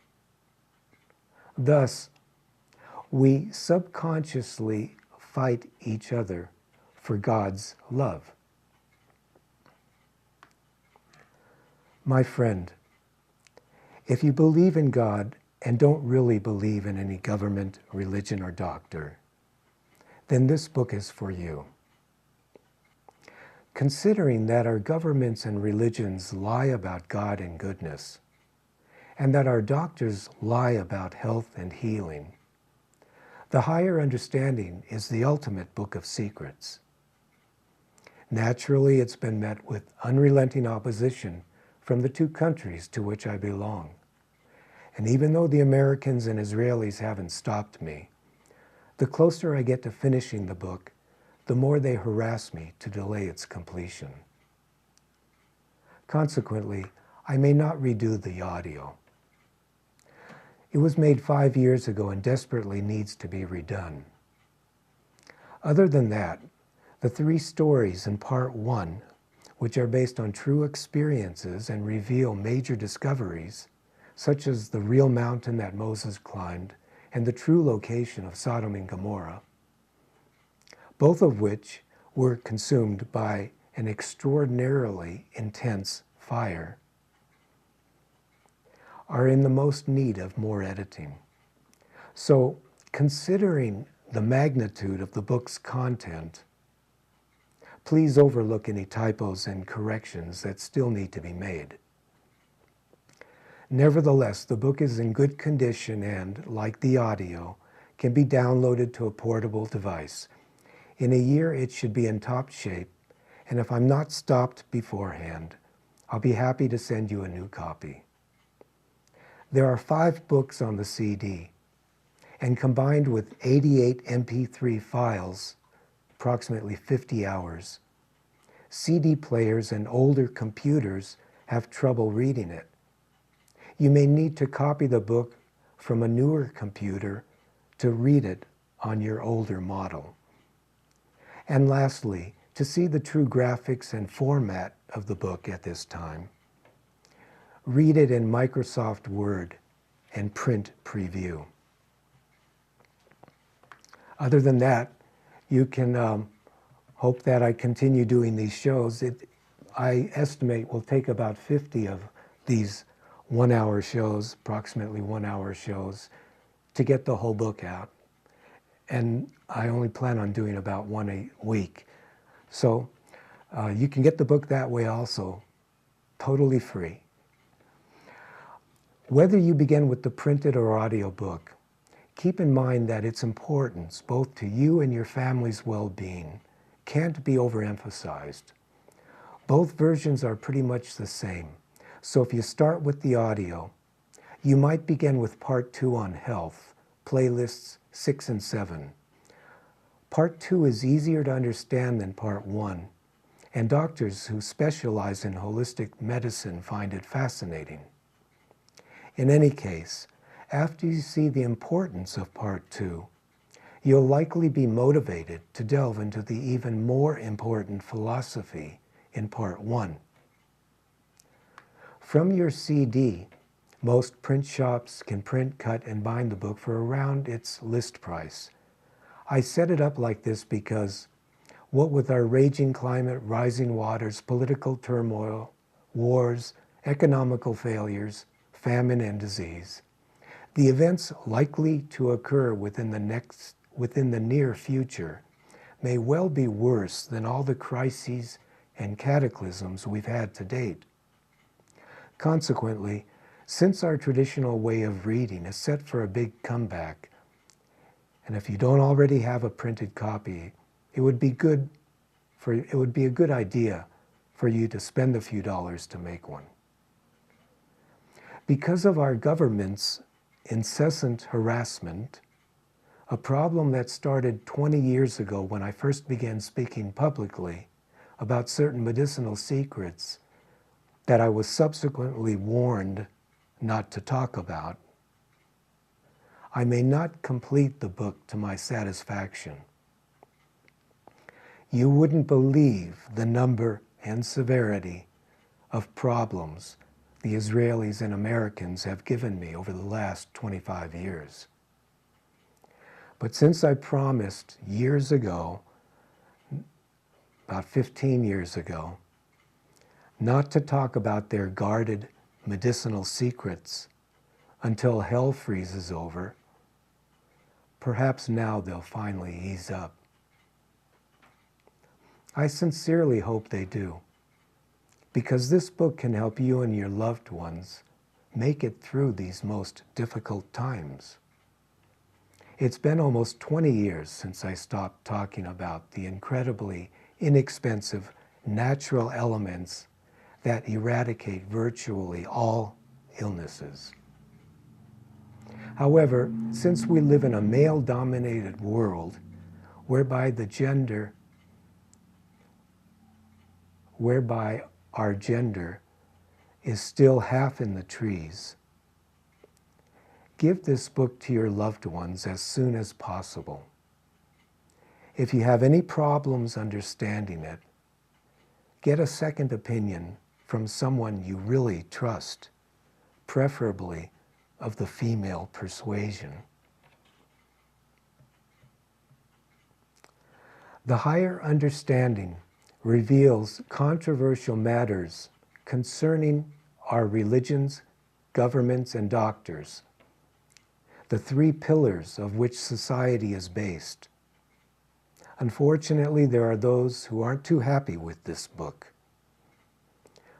[SPEAKER 1] Thus, we subconsciously fight each other for God's love. My friend, if you believe in God and don't really believe in any government, religion, or doctor, then this book is for you. Considering that our governments and religions lie about God and goodness, and that our doctors lie about health and healing, the higher understanding is the ultimate book of secrets. Naturally, it's been met with unrelenting opposition from the two countries to which I belong. And even though the Americans and Israelis haven't stopped me, the closer I get to finishing the book, the more they harass me to delay its completion. Consequently, I may not redo the audio. It was made 5 years ago and desperately needs to be redone. Other than that, the 3 stories in part 1, which are based on true experiences and reveal major discoveries, such as the real mountain that Moses climbed and the true location of Sodom and Gomorrah, both of which were consumed by an extraordinarily intense fire, are in the most need of more editing. So, considering the magnitude of the book's content, please overlook any typos and corrections that still need to be made. Nevertheless, the book is in good condition and, like the audio, can be downloaded to a portable device. In a year, it should be in top shape, and if I'm not stopped beforehand, I'll be happy to send you a new copy. There are 5 books on the CD, and combined with 88 MP3 files, approximately 50 hours, CD players and older computers have trouble reading it. You may need to copy the book from a newer computer to read it on your older model. And lastly, to see the true graphics and format of the book at this time, read it in Microsoft Word and print preview. Other than that, you can hope that I continue doing these shows. I estimate will take about 50 of these 1-hour shows, approximately 1-hour shows, to get the whole book out. And I only plan on doing about 1 a week. So you can get the book that way also, totally free. Whether you begin with the printed or audio book, keep in mind that its importance, both to you and your family's well-being, can't be overemphasized. Both versions are pretty much the same. So if you start with the audio, you might begin with part 2 on health, playlists 6 and 7. Part 2 is easier to understand than part 1, and doctors who specialize in holistic medicine find it fascinating. In any case, after you see the importance of part 2, you'll likely be motivated to delve into the even more important philosophy in part 1. From your CD, most print shops can print, cut, and bind the book for around its list price. I set it up like this because, what with our raging climate, rising waters, political turmoil, wars, economical failures, famine, and disease, the events likely to occur within the near future may well be worse than all the crises and cataclysms we've had to date. Consequently, since our traditional way of reading is set for a big comeback, and if you don't already have a printed copy, it would be a good idea for you to spend a few dollars to make one. Because of our government's incessant harassment, a problem that started 20 years ago when I first began speaking publicly about certain medicinal secrets that I was subsequently warned not to talk about, I may not complete the book to my satisfaction. You wouldn't believe the number and severity of problems the Israelis and Americans have given me over the last 25 years. But since I promised years ago, about 15 years ago, not to talk about their guarded medicinal secrets until hell freezes over, perhaps now they'll finally ease up. I sincerely hope they do, because this book can help you and your loved ones make it through these most difficult times. It's been almost 20 years since I stopped talking about the incredibly inexpensive natural elements that eradicate virtually all illnesses. However, since we live in a male-dominated world whereby our gender is still half in the trees, give this book to your loved ones as soon as possible. If you have any problems understanding it, get a second opinion from someone you really trust, preferably of the female persuasion. The higher understanding reveals controversial matters concerning our religions, governments, and doctors, the three pillars of which society is based. Unfortunately, there are those who aren't too happy with this book.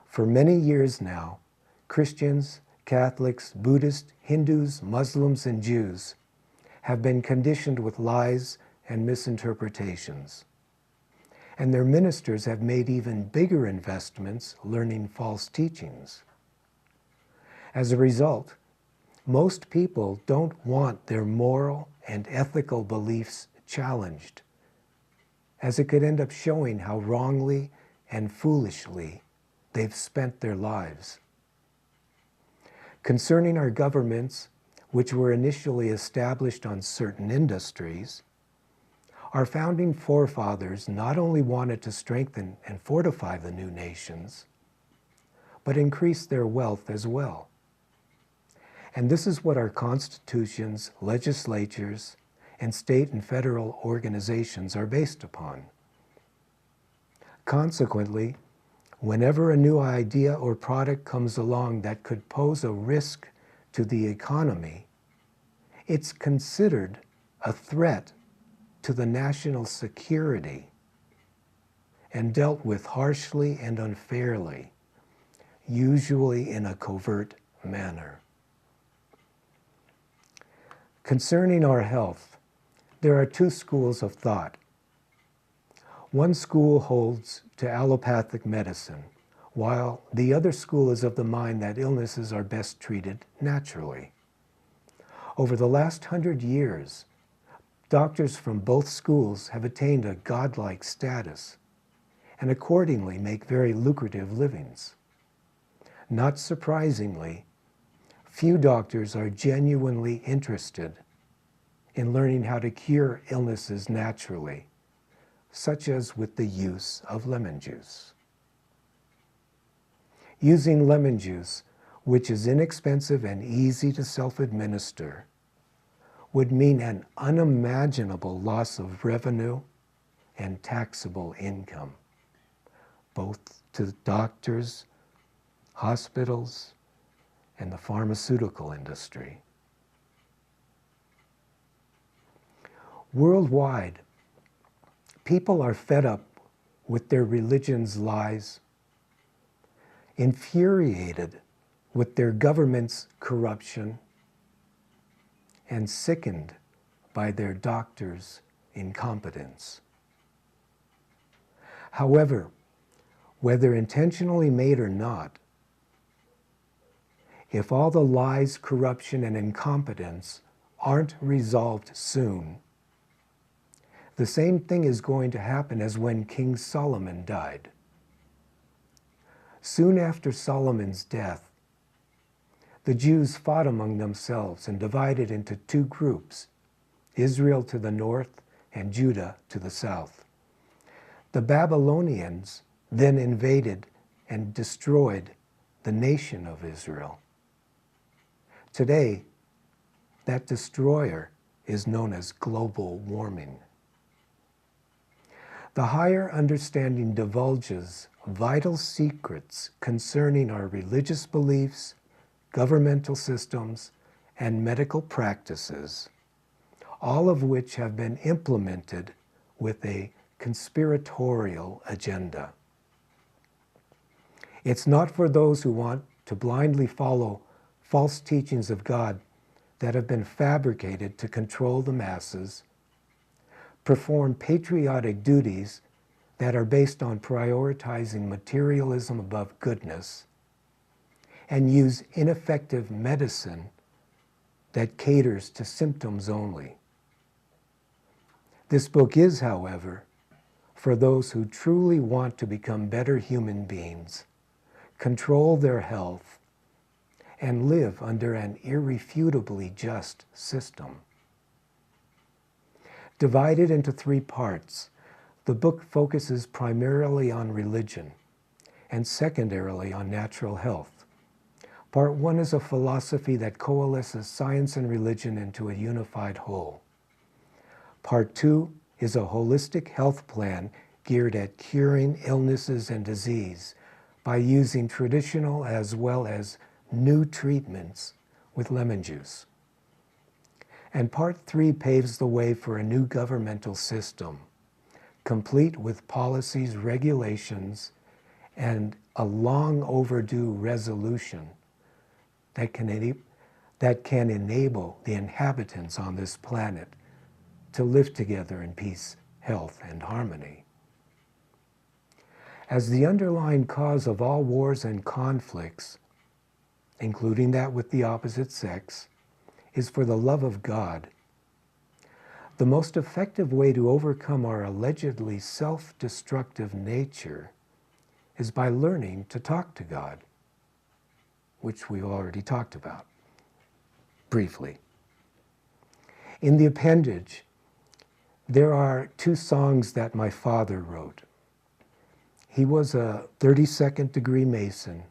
[SPEAKER 1] For many years now, Christians, Catholics, Buddhists, Hindus, Muslims, and Jews have been conditioned with lies and misinterpretations. And their ministers have made even bigger investments learning false teachings. As a result, most people don't want their moral and ethical beliefs challenged, as it could end up showing how wrongly and foolishly they've spent their lives. Concerning our governments, which were initially established on certain industries, our founding forefathers not only wanted to strengthen and fortify the new nations, but increase their wealth as well. And this is what our constitutions, legislatures, and state and federal organizations are based upon. Consequently, whenever a new idea or product comes along that could pose a risk to the economy, it's considered a threat to the national security and dealt with harshly and unfairly, usually in a covert manner. Concerning our health, there are two schools of thought. One school holds to allopathic medicine, while the other school is of the mind that illnesses are best treated naturally. Over the last 100 years, doctors from both schools have attained a godlike status and accordingly make very lucrative livings. Not surprisingly, few doctors are genuinely interested in learning how to cure illnesses naturally, such as with the use of lemon juice. Using lemon juice, which is inexpensive and easy to self-administer, would mean an unimaginable loss of revenue and taxable income, both to doctors, hospitals, and the pharmaceutical industry. Worldwide, people are fed up with their religion's lies, infuriated with their government's corruption, and sickened by their doctors' incompetence. However, whether intentionally made or not, if all the lies, corruption, and incompetence aren't resolved soon, the same thing is going to happen as when King Solomon died. Soon after Solomon's death, the Jews fought among themselves and divided into two groups, Israel to the north and Judah to the south. The Babylonians then invaded and destroyed the nation of Israel. Today, that destroyer is known as global warming. The higher understanding divulges vital secrets concerning our religious beliefs, governmental systems, and medical practices, all of which have been implemented with a conspiratorial agenda. It's not for those who want to blindly follow false teachings of God that have been fabricated to control the masses, perform patriotic duties that are based on prioritizing materialism above goodness, and use ineffective medicine that caters to symptoms only. This book is, however, for those who truly want to become better human beings, control their health, and live under an irrefutably just system. Divided into 3 parts, the book focuses primarily on religion and secondarily on natural health. Part 1 is a philosophy that coalesces science and religion into a unified whole. Part 2 is a holistic health plan geared at curing illnesses and disease by using traditional as well as new treatments with lemon juice. And Part 3 paves the way for a new governmental system, complete with policies, regulations, and a long overdue resolution that can enable the inhabitants on this planet to live together in peace, health, and harmony. As the underlying cause of all wars and conflicts, including that with the opposite sex, is for the love of God, the most effective way to overcome our allegedly self-destructive nature is by learning to talk to God, which we've already talked about briefly. In the appendage, there are 2 songs that my father wrote. He was a 32nd degree Mason,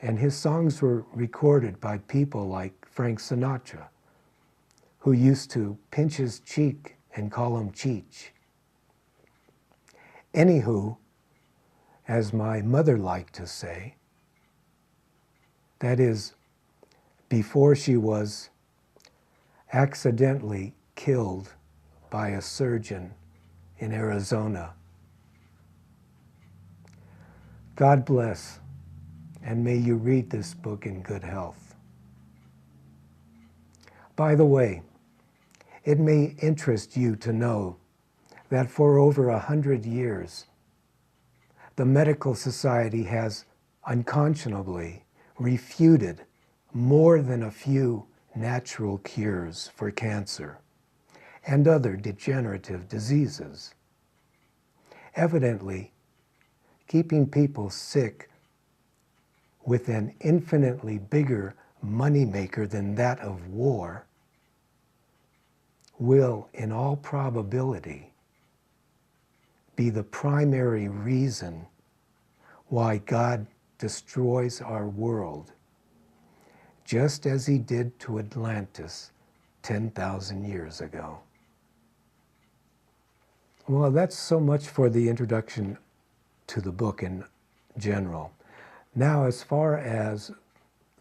[SPEAKER 1] and his songs were recorded by people like Frank Sinatra, who used to pinch his cheek and call him Cheech. Anywho, as my mother liked to say, that is, before she was accidentally killed by a surgeon in Arizona. God bless, and may you read this book in good health. By the way, it may interest you to know that for over 100 years, the medical society has unconscionably refuted more than a few natural cures for cancer and other degenerative diseases. Evidently, keeping people sick with an infinitely bigger moneymaker than that of war will, in all probability, be the primary reason why God destroys our world, just as he did to Atlantis 10,000 years ago. Well, that's so much for the introduction to the book in general. Now, as far as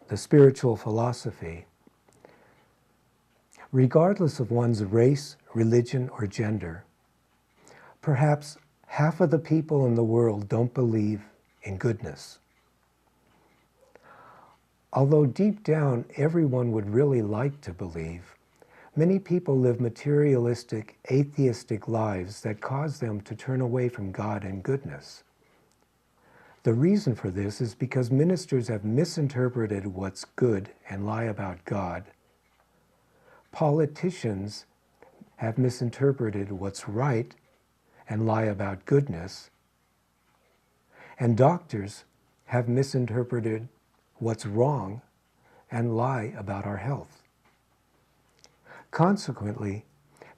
[SPEAKER 1] the spiritual philosophy, regardless of one's race, religion, or gender, perhaps half of the people in the world don't believe in goodness. Although deep down everyone would really like to believe, many people live materialistic, atheistic lives that cause them to turn away from God and goodness. The reason for this is because ministers have misinterpreted what's good and lie about God. Politicians have misinterpreted what's right and lie about goodness. And doctors have misinterpreted what's wrong and lie about our health. Consequently,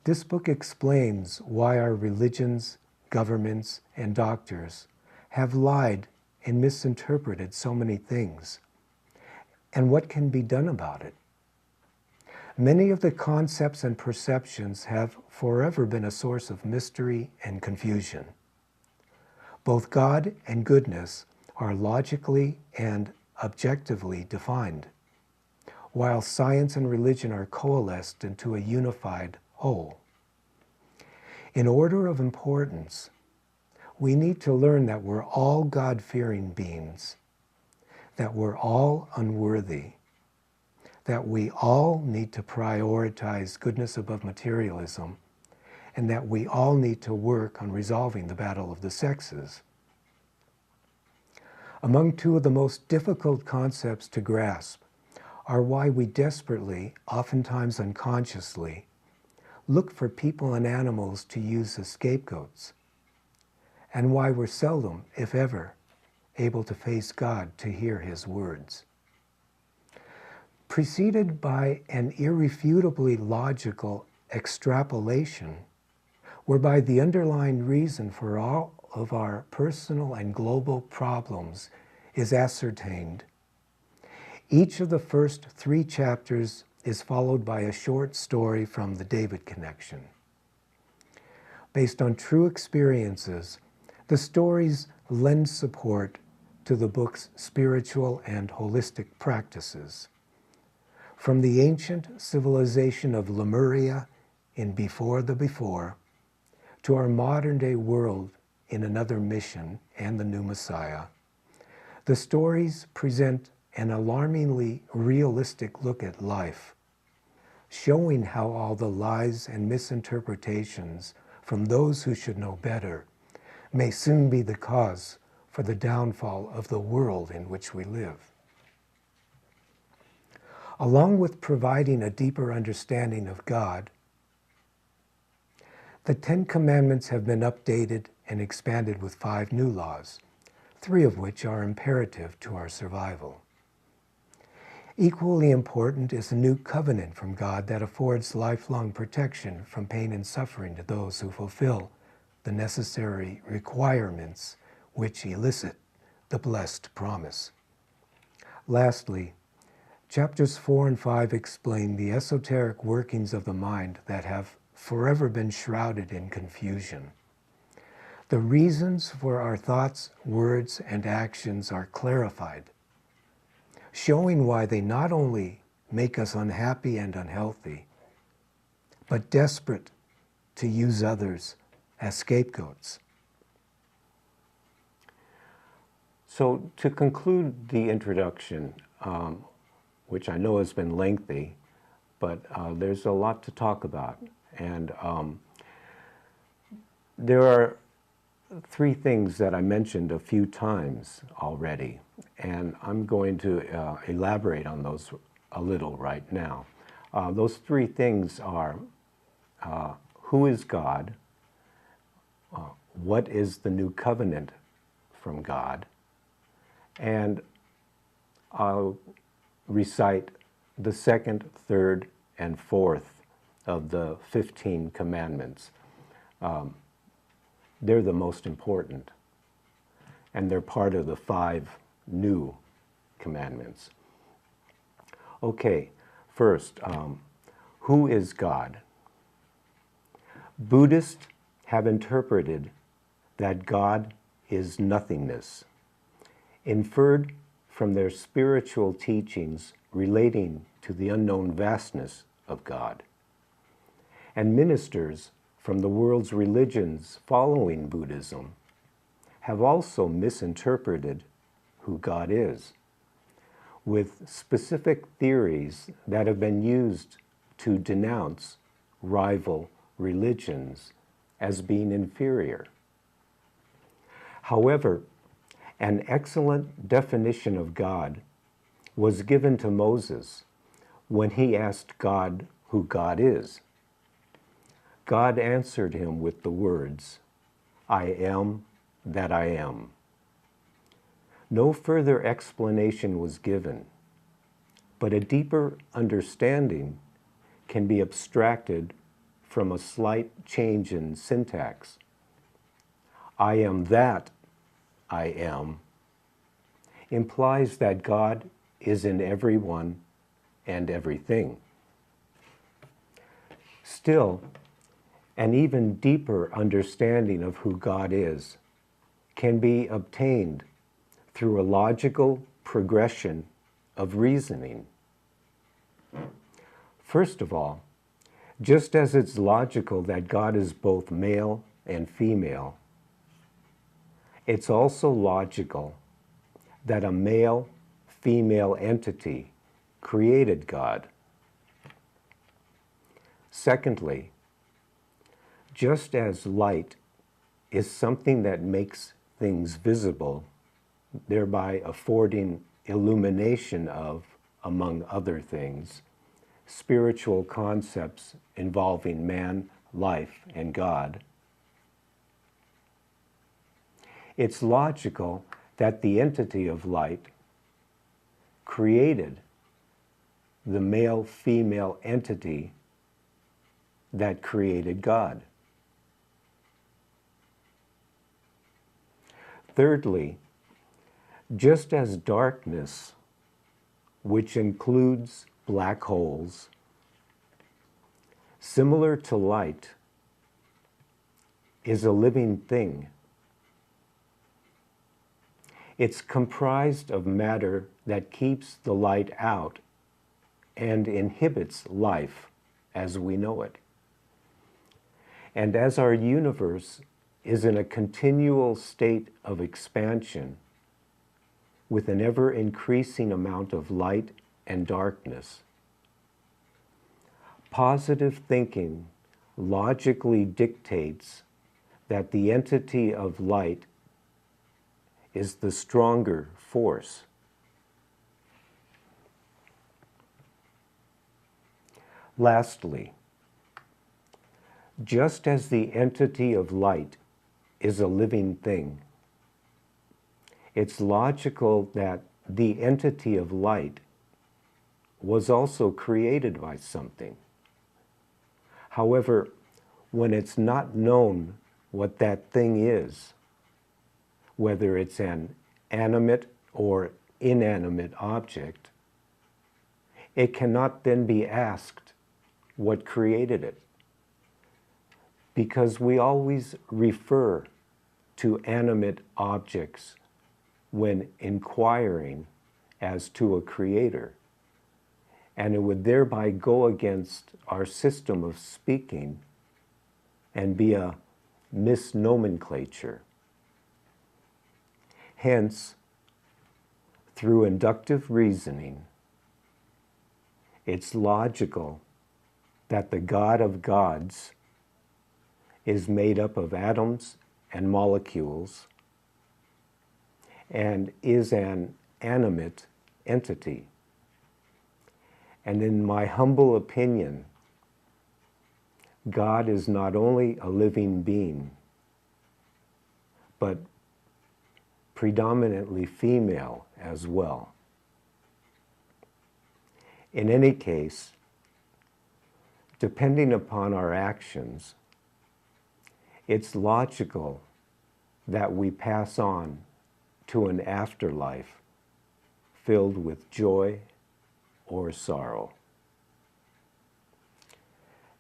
[SPEAKER 1] this book explains why our religions, governments, and doctors have lied and misinterpreted so many things, and what can be done about it. Many of the concepts and perceptions have forever been a source of mystery and confusion. Both God and goodness are logically and objectively defined, while science and religion are coalesced into a unified whole. In order of importance, we need to learn that we're all God-fearing beings, that we're all unworthy, that we all need to prioritize goodness above materialism, and that we all need to work on resolving the battle of the sexes. Among two of the most difficult concepts to grasp are why we desperately, oftentimes unconsciously, look for people and animals to use as scapegoats, and why we're seldom, if ever, able to face God to hear His words. Preceded by an irrefutably logical extrapolation, whereby the underlying reason for all of our personal and global problems is ascertained. Each of the first 3 chapters is followed by a short story from the David Connection. Based on true experiences, the stories lend support to the book's spiritual and holistic practices. From the ancient civilization of Lemuria in Before the Before, to our modern-day world in Another Mission and the New Messiah, the stories present an alarmingly realistic look at life, showing how all the lies and misinterpretations from those who should know better may soon be the cause for the downfall of the world in which we live. Along with providing a deeper understanding of God, the 10 Commandments have been updated and expanded with 5 new laws, 3 of which are imperative to our survival. Equally important is a new covenant from God that affords lifelong protection from pain and suffering to those who fulfill the necessary requirements which elicit the blessed promise. Lastly, chapters 4 and 5 explain the esoteric workings of the mind that have forever been shrouded in confusion. The reasons for our thoughts, words, and actions are clarified, showing why they not only make us unhappy and unhealthy, but desperate to use others as scapegoats. So to conclude the introduction, which I know has been lengthy, but there's a lot to talk about. And there are 3 things that I mentioned a few times already, and I'm going to elaborate on those a little right now. Those 3 things are who is God, what is the new covenant from God, and I'll recite the 2nd, 3rd, and 4th of the 15 commandments. They're the most important, and they're part of the 5 new commandments. Okay, first, who is God? Buddhists have interpreted that God is nothingness, inferred from their spiritual teachings relating to the unknown vastness of God. And ministers from the world's religions following Buddhism have also misinterpreted who God is, with specific theories that have been used to denounce rival religions as being inferior. However, an excellent definition of God was given to Moses when he asked God who God is. God answered him with the words, "I am that I am." No further explanation was given, but a deeper understanding can be abstracted from a slight change in syntax. "I am that I am" implies that God is in everyone and everything. Still, an even deeper understanding of who God is can be obtained through a logical progression of reasoning. First of all, just as it's logical that God is both male and female, it's also logical that a male-female entity created God. Secondly, just as light is something that makes things visible, thereby affording illumination of, among other things, spiritual concepts involving man, life, and God, it's logical that the entity of light created the male-female entity that created God. Thirdly, just as darkness, which includes black holes, similar to light, is a living thing. It's comprised of matter that keeps the light out and inhibits life as we know it. And as our universe is in a continual state of expansion with an ever-increasing amount of light and darkness, positive thinking logically dictates that the entity of light is the stronger force. Lastly, just as the entity of light is a living thing, it's logical that the entity of light was also created by something. However, when it's not known what that thing is, whether it's an animate or inanimate object, it cannot then be asked what created it, because we always refer to animate objects when inquiring as to a creator, and it would thereby go against our system of speaking and be a misnomenclature. Hence, through inductive reasoning, it's logical that the God of gods is made up of atoms and molecules and is an animate entity. And in my humble opinion, God is not only a living being, but predominantly female as well. In any case, depending upon our actions, it's logical that we pass on to an afterlife filled with joy or sorrow.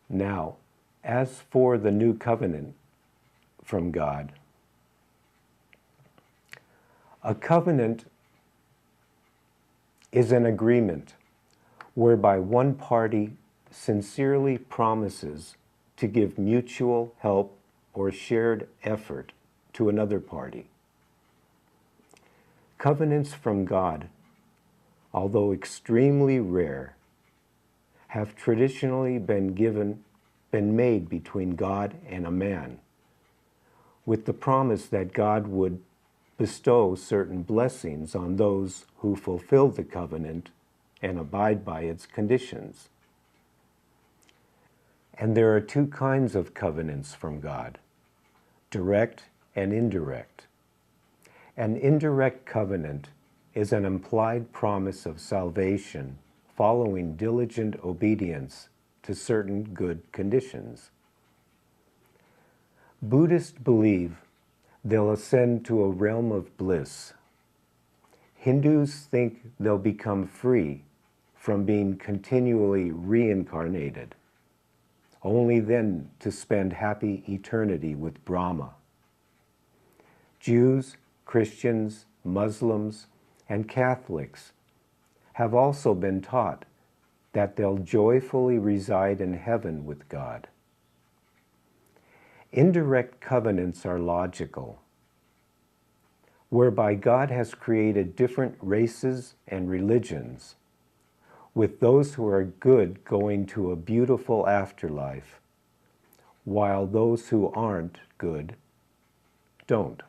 [SPEAKER 1] Now, as for the new covenant from God, a covenant is an agreement whereby one party sincerely promises to give mutual help or shared effort to another party. Covenants from God, although extremely rare, have traditionally been made between God and a man, with the promise that God would bestow certain blessings on those who fulfill the covenant and abide by its conditions. And there are two kinds of covenants from God, direct and indirect. An indirect covenant is an implied promise of salvation following diligent obedience to certain good conditions. Buddhists believe they'll ascend to a realm of bliss. Hindus think they'll become free from being continually reincarnated. only then to spend happy eternity with Brahma. Jews, Christians, Muslims, and Catholics have also been taught that they'll joyfully reside in heaven with God. Indirect covenants are logical, whereby God has created different races and religions, with those who are good going to a beautiful afterlife, while those who aren't good don't.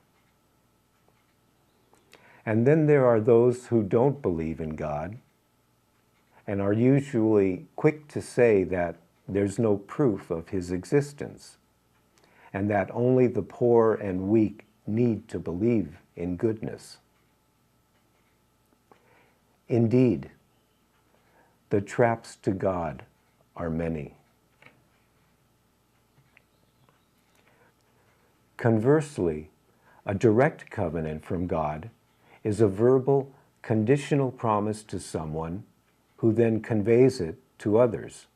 [SPEAKER 1] And then there are those who don't believe in God and are usually quick to say that there's no proof of his existence, and that only the poor and weak need to believe in goodness. Indeed, the traps to God are many. Conversely, a direct covenant from God is a verbal, conditional promise to someone who then conveys it to others.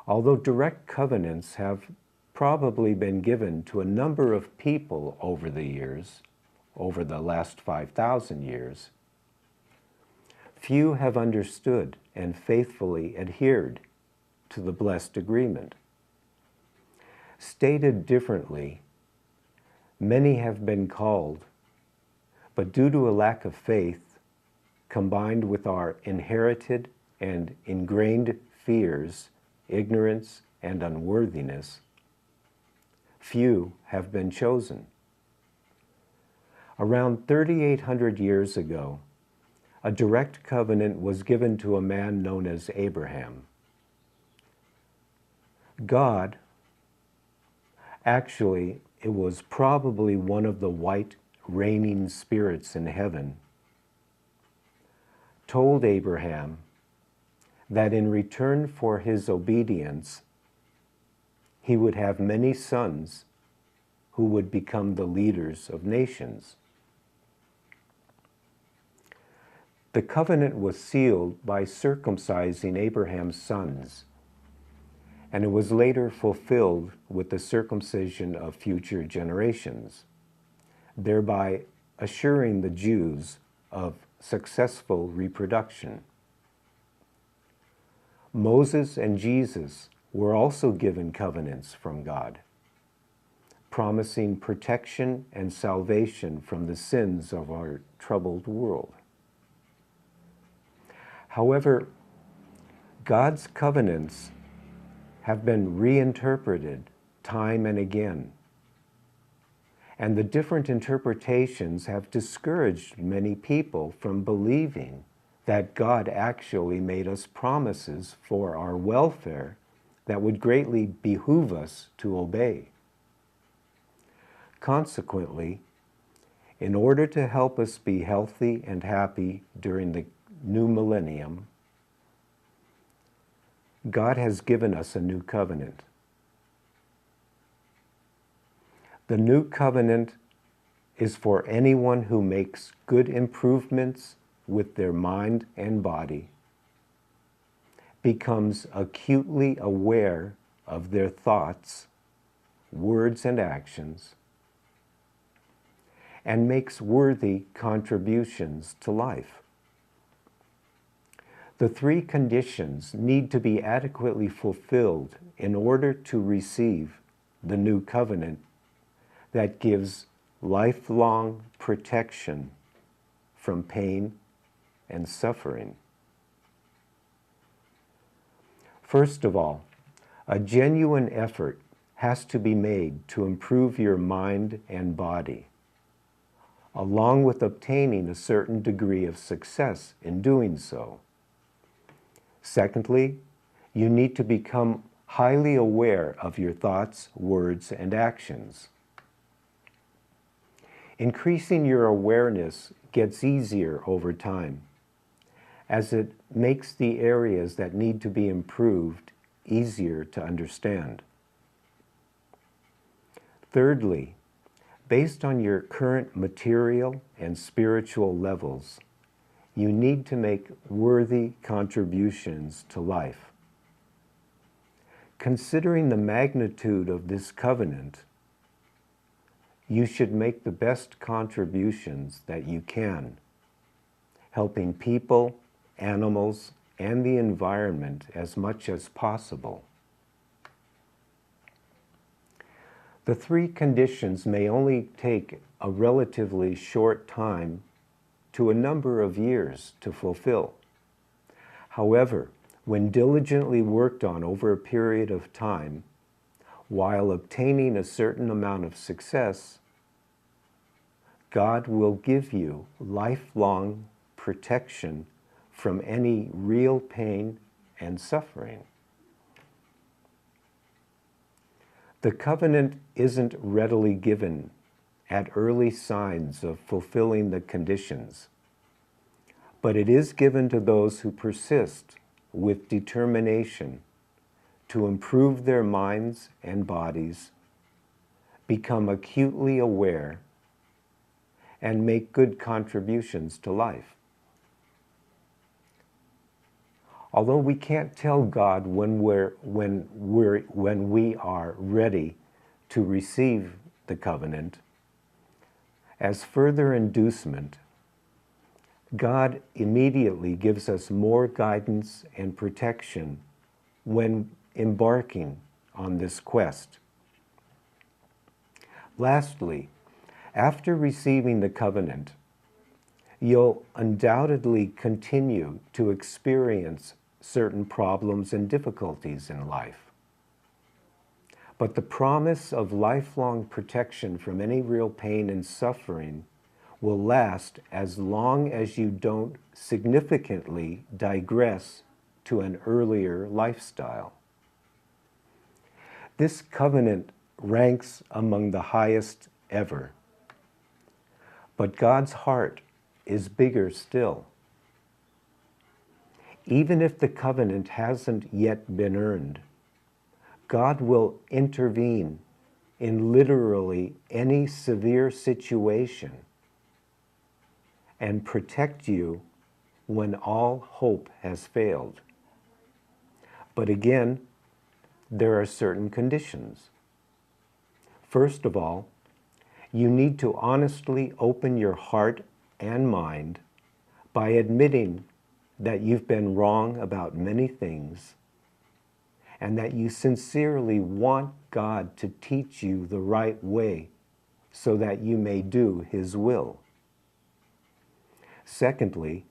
[SPEAKER 1] Although direct covenants have probably been given to a number of people over the years, over the last 5,000 years, few have understood and faithfully adhered to the blessed agreement. Stated differently, many have been called, but due to a lack of faith, combined with our inherited and ingrained fears, ignorance, and unworthiness, few have been chosen. Around 3,800 years ago, a direct covenant was given to a man known as Abraham. God, actually, it was probably one of the white reigning spirits in heaven, told Abraham that in return for his obedience, he would have many sons who would become the leaders of nations. The covenant was sealed by circumcising Abraham's sons, and it was later fulfilled with the circumcision of future generations, thereby assuring the Jews of successful reproduction. Moses and Jesus were also given covenants from God, promising protection and salvation from the sins of our troubled world. However, God's covenants have been reinterpreted time and again, and the different interpretations have discouraged many people from believing that God actually made us promises for our welfare that would greatly behoove us to obey. Consequently, in order to help us be healthy and happy during the new millennium, God has given us a new covenant. The new covenant is for anyone who makes good improvements with their mind and body, becomes acutely aware of their thoughts, words, and actions, and makes worthy contributions to life. The three conditions need to be adequately fulfilled in order to receive the new covenant that gives lifelong protection from pain and suffering. First of all, a genuine effort has to be made to improve your mind and body, along with obtaining a certain degree of success in doing so. Secondly, you need to become highly aware of your thoughts, words, and actions. Increasing your awareness gets easier over time, as it makes the areas that need to be improved easier to understand. Thirdly, based on your current material and spiritual levels, you need to make worthy contributions to life. Considering the magnitude of this covenant, you should make the best contributions that you can, helping people, animals, and the environment as much as possible. The three conditions may only take a relatively short time to a number of years to fulfill. However, when diligently worked on over a period of time, while obtaining a certain amount of success, God will give you lifelong protection from any real pain and suffering. The covenant isn't readily given at early signs of fulfilling the conditions, but it is given to those who persist with determination to improve their minds and bodies, become acutely aware, and make good contributions to life. Although we can't tell God when we are ready to receive the covenant, as further inducement, God immediately gives us more guidance and protection when embarking on this quest. Lastly, after receiving the covenant, you'll undoubtedly continue to experience certain problems and difficulties in life. But the promise of lifelong protection from any real pain and suffering will last as long as you don't significantly digress to an earlier lifestyle. This covenant ranks among the highest ever. But God's heart is bigger still. Even if the covenant hasn't yet been earned, God will intervene in literally any severe situation and protect you when all hope has failed. But again, there are certain conditions. First of all, you need to honestly open your heart and mind by admitting that you've been wrong about many things and that you sincerely want God to teach you the right way so that you may do His will. Secondly,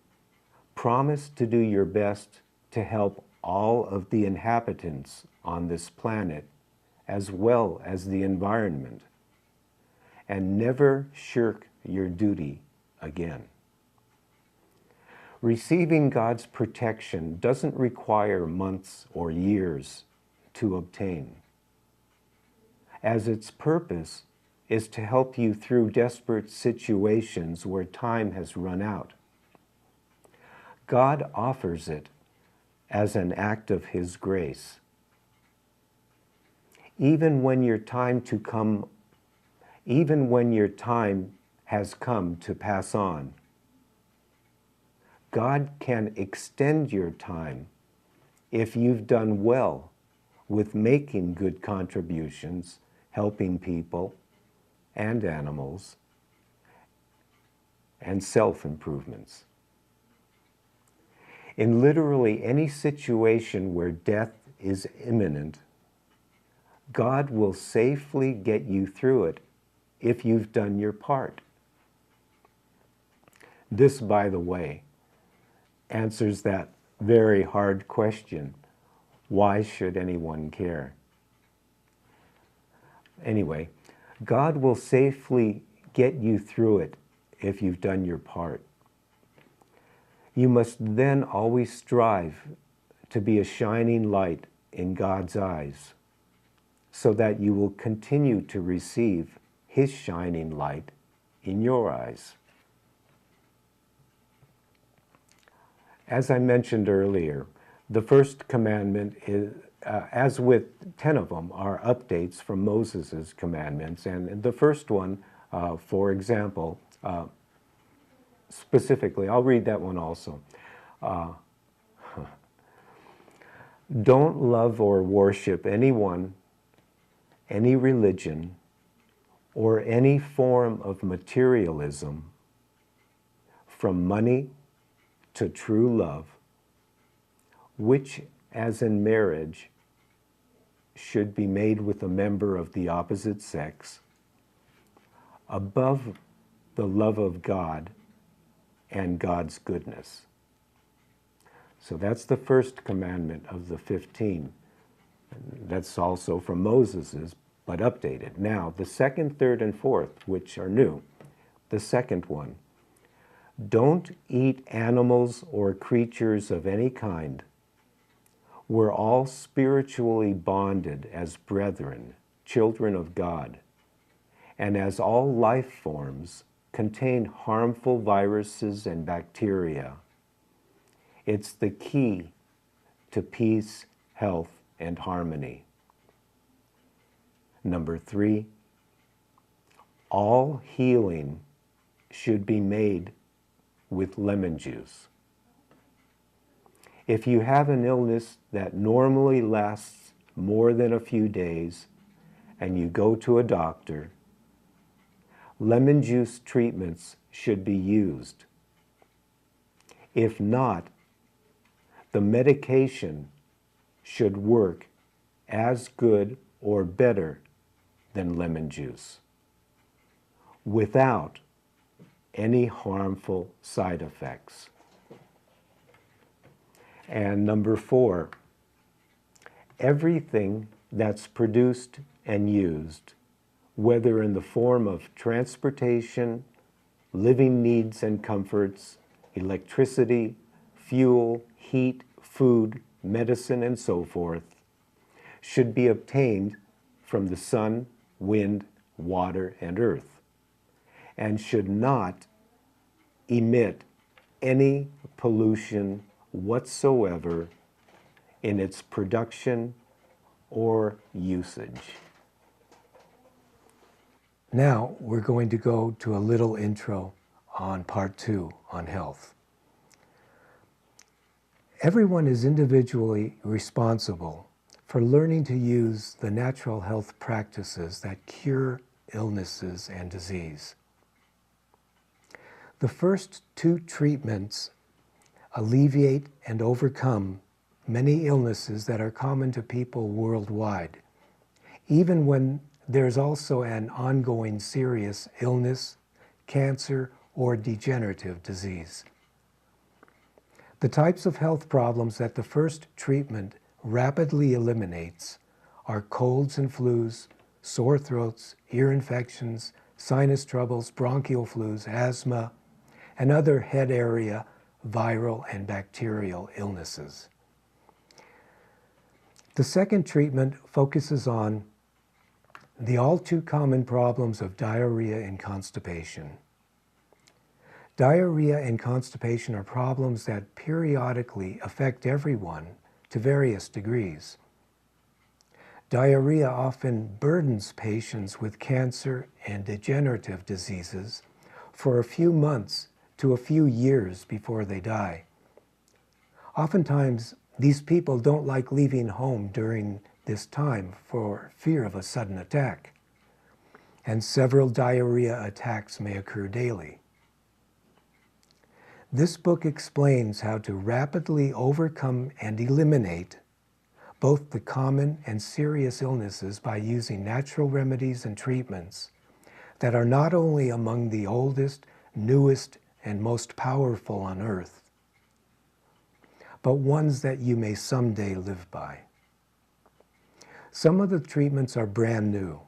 [SPEAKER 1] promise to do your best to help all of the inhabitants on this planet as well as the environment, and never shirk your duty again. Receiving God's protection doesn't require months or years to obtain, as its purpose is to help you through desperate situations where time has run out. God offers it as an act of His grace. Even when your time has come to pass on, God can extend your time if you've done well with making good contributions, helping people and animals, and self-improvements. In literally any situation where death is imminent, God will safely get you through it if you've done your part. This, by the way, answers that very hard question, why should anyone care? Anyway, God will safely get you through it if you've done your part. You must then always strive to be a shining light in God's eyes, so that you will continue to receive His shining light in your eyes. As I mentioned earlier, the first commandment is, as with 10 of them, are updates from Moses' commandments. And the first one, for example, specifically, I'll read that one also. Don't love or worship anyone, any religion, or any form of materialism, from money to true love, which, as in marriage, should be made with a member of the opposite sex, above the love of God and God's goodness. So that's the first commandment of the 15. That's also from Moses's, but updated. Now, the second, third, and fourth, which are new. The second one, don't eat animals or creatures of any kind. We're all spiritually bonded as brethren, children of God, and as all life forms contain harmful viruses and bacteria. It's the key to peace, health, and harmony. Number 3, all healing should be made with lemon juice. If you have an illness that normally lasts more than a few days and you go to a doctor, lemon juice treatments should be used. If not, the medication should work as good or better than lemon juice, without any harmful side effects. And number 4, everything that's produced and used, whether in the form of transportation, living needs and comforts, electricity, fuel, heat, food, medicine, and so forth, should be obtained from the sun, wind, water, and earth, and should not emit any pollution whatsoever in its production or usage. Now we're going to go to a little intro on part 2 on health. Everyone is individually responsible for learning to use the natural health practices that cure illnesses and disease. The first 2 treatments alleviate and overcome many illnesses that are common to people worldwide, even when there's also an ongoing serious illness, cancer, or degenerative disease. The types of health problems that the first treatment rapidly eliminates are colds and flus, sore throats, ear infections, sinus troubles, bronchial flus, asthma, and other head area viral and bacterial illnesses. The second treatment focuses on the all too common problems of diarrhea and constipation. Diarrhea and constipation are problems that periodically affect everyone to various degrees. Diarrhea often burdens patients with cancer and degenerative diseases for a few months to a few years before they die. Oftentimes, these people don't like leaving home during this time for fear of a sudden attack, and several diarrhea attacks may occur daily. This book explains how to rapidly overcome and eliminate both the common and serious illnesses by using natural remedies and treatments that are not only among the oldest, newest, and most powerful on earth, but ones that you may someday live by. Some of the treatments are brand new,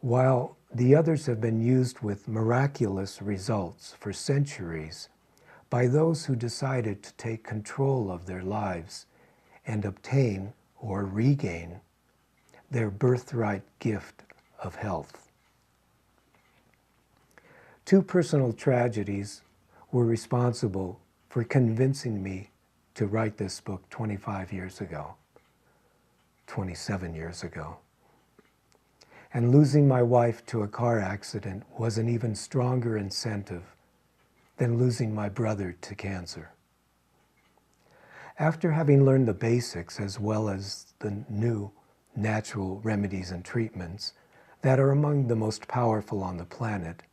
[SPEAKER 1] while the others have been used with miraculous results for centuries by those who decided to take control of their lives and obtain or regain their birthright gift of health. 2 personal tragedies were responsible for convincing me to write this book 25 years ago, 27 years ago. And losing my wife to a car accident was an even stronger incentive than losing my brother to cancer. After having learned the basics as well as the new natural remedies and treatments that are among the most powerful on the planet,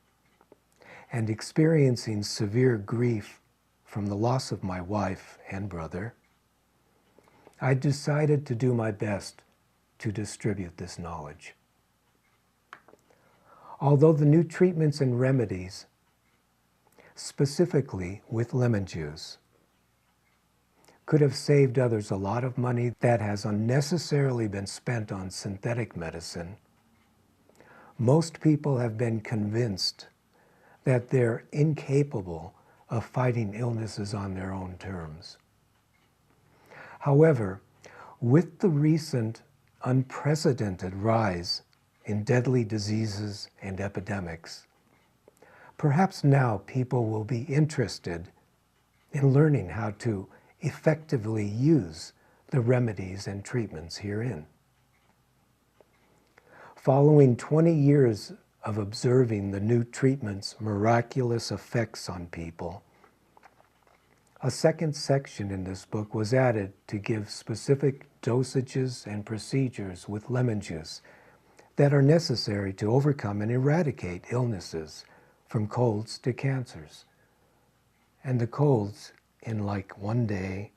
[SPEAKER 1] and experiencing severe grief from the loss of my wife and brother, I decided to do my best to distribute this knowledge. Although the new treatments and remedies, specifically with lemon juice, could have saved others a lot of money that has unnecessarily been spent on synthetic medicine, most people have been convinced that they're incapable of fighting illnesses on their own terms. However, with the recent unprecedented rise in deadly diseases and epidemics, perhaps now people will be interested in learning how to effectively use the remedies and treatments herein. Following 20 years of observing the new treatment's miraculous effects on people, a second section in this book was added to give specific dosages and procedures with lemon juice that are necessary to overcome and eradicate illnesses, from colds to cancers. And the colds in like 1 day,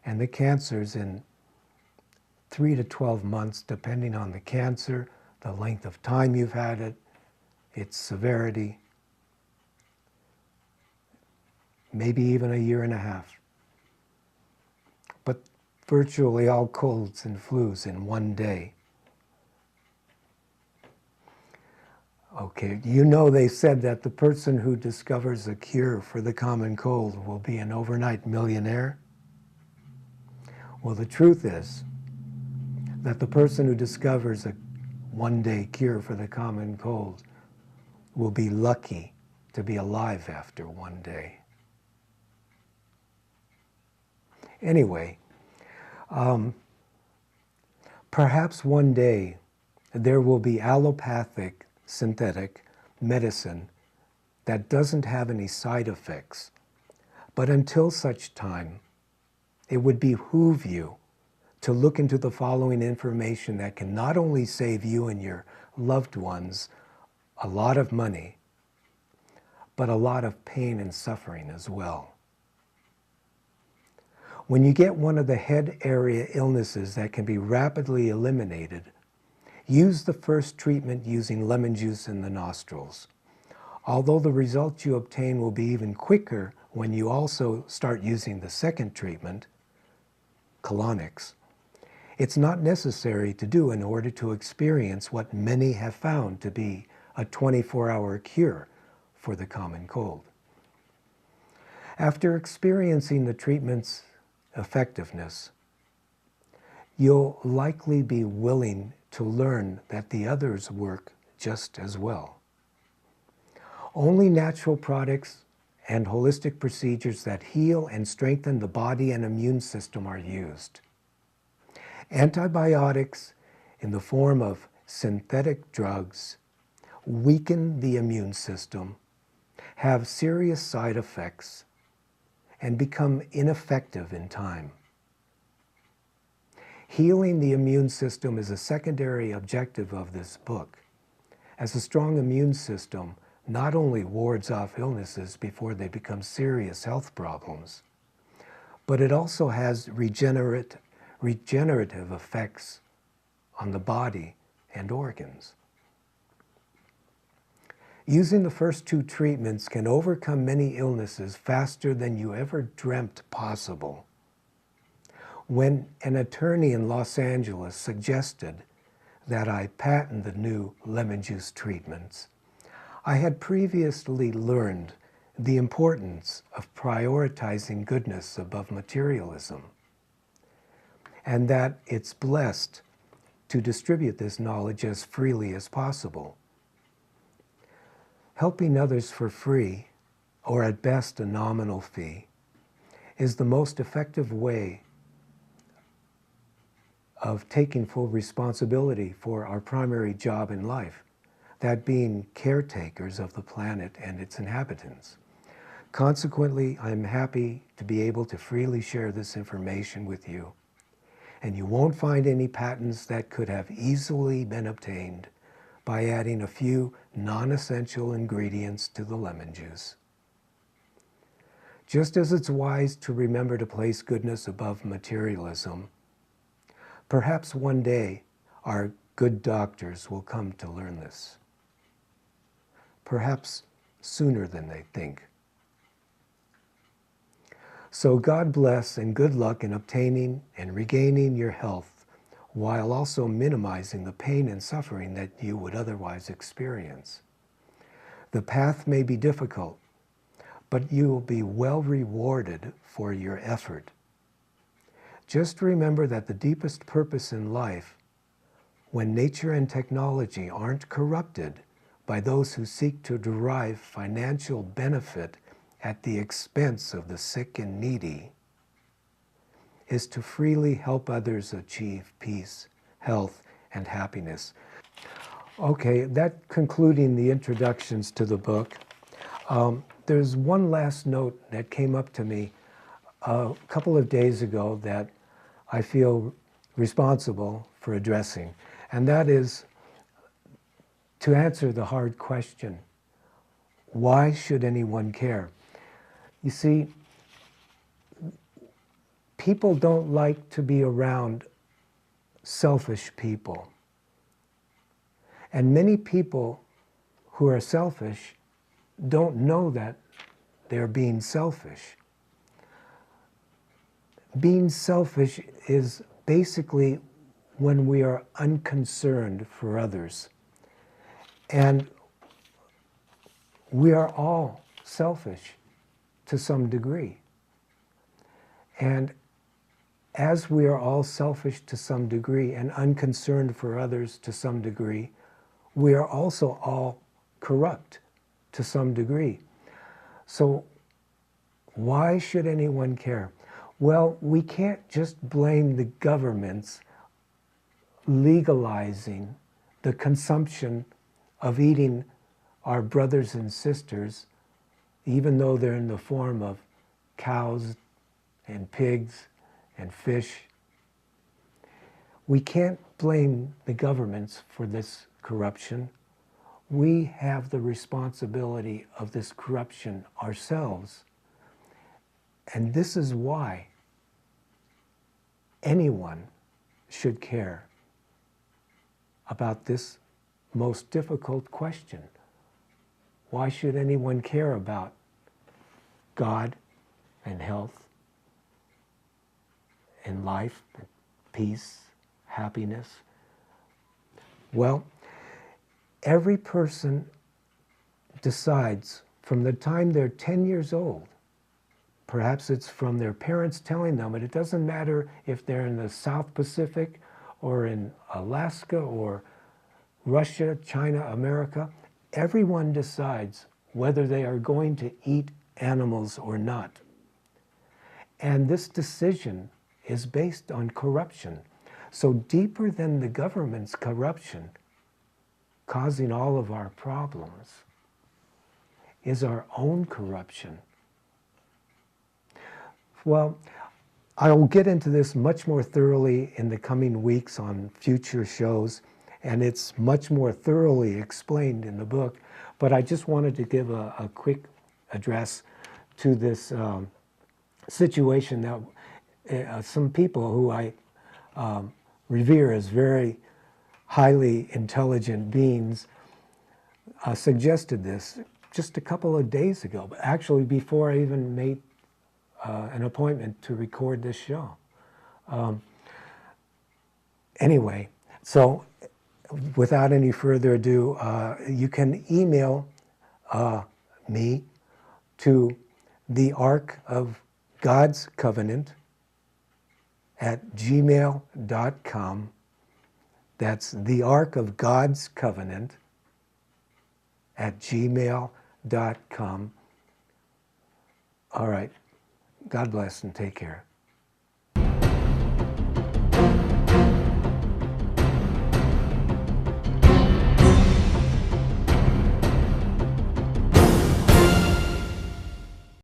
[SPEAKER 1] and the cancers in 3 to 12 months, depending on the cancer, the length of time you've had it, its severity, maybe even 1.5 years. But virtually all colds and flus in 1 day. Okay, you know they said that the person who discovers a cure for the common cold will be an overnight millionaire? Well, the truth is that the person who discovers a 1-day cure for the common cold will be lucky to be alive after 1 day. Anyway, perhaps one day there will be allopathic synthetic medicine that doesn't have any side effects. But until such time, it would behoove you to look into the following information that can not only save you and your loved ones a lot of money, but a lot of pain and suffering as well. When you get one of the head area illnesses that can be rapidly eliminated, use the first treatment using lemon juice in the nostrils. Although the results you obtain will be even quicker when you also start using the second treatment, colonics, it's not necessary to do in order to experience what many have found to be a 24-hour cure for the common cold. After experiencing the treatment's effectiveness, you'll likely be willing to learn that the others work just as well. Only natural products and holistic procedures that heal and strengthen the body and immune system are used. Antibiotics in the form of synthetic drugs weaken the immune system, have serious side effects, and become ineffective in time. Healing the immune system is a secondary objective of this book, as a strong immune system not only wards off illnesses before they become serious health problems, but it also has regenerative effects on the body and organs. Using the first two treatments can overcome many illnesses faster than you ever dreamt possible. When an attorney in Los Angeles suggested that I patent the new lemon juice treatments, I had previously learned the importance of prioritizing goodness above materialism, and that it's blessed to distribute this knowledge as freely as possible. Helping others for free, or at best a nominal fee, is the most effective way of taking full responsibility for our primary job in life, that being caretakers of the planet and its inhabitants. Consequently, I'm happy to be able to freely share this information with you. And you won't find any patents that could have easily been obtained by adding a few non-essential ingredients to the lemon juice. Just as it's wise to remember to place goodness above materialism, perhaps one day our good doctors will come to learn this. Perhaps sooner than they think. So God bless and good luck in obtaining and regaining your health, while also minimizing the pain and suffering that you would otherwise experience. The path may be difficult, but you will be well rewarded for your effort. Just remember that the deepest purpose in life, when nature and technology aren't corrupted by those who seek to derive financial benefit at the expense of the sick and needy, is to freely help others achieve peace, health, and happiness. Okay, that concluding the introductions to the book. There's one last note that came up to me a couple of days ago that I feel responsible for addressing, and that is to answer the hard question, why should anyone care? You see, people don't like to be around selfish people. And many people who are selfish don't know that they're being selfish. Being selfish is basically when we are unconcerned for others. And we are all selfish to some degree. And as we are all selfish to some degree and unconcerned for others to some degree, we are also all corrupt to some degree. So why should anyone care? Well, we can't just blame the governments legalizing the consumption of eating our brothers and sisters, even though they're in the form of cows and pigs and fish. We can't blame the governments for this corruption. We have the responsibility of this corruption ourselves. And this is why anyone should care about this most difficult question. Why should anyone care about God and health and life, and peace, happiness? Well, every person decides from the time they're 10 years old, perhaps it's from their parents telling them, but it doesn't matter if they're in the South Pacific or in Alaska or Russia, China, America, everyone decides whether they are going to eat animals or not. And this decision is based on corruption. So deeper than the government's corruption, causing all of our problems, is our own corruption. Well, I will get into this much more thoroughly in the coming weeks on future shows, and it's much more thoroughly explained in the book, but I just wanted to give a quick address to this situation that some people who I revere as very highly intelligent beings suggested this just a couple of days ago, but actually before I even made an appointment to record this show. Anyway, so without any further ado, you can email me to the Ark of God's Covenant at gmail.com. That's the Ark of God's Covenant at gmail.com. All right. God bless and take care.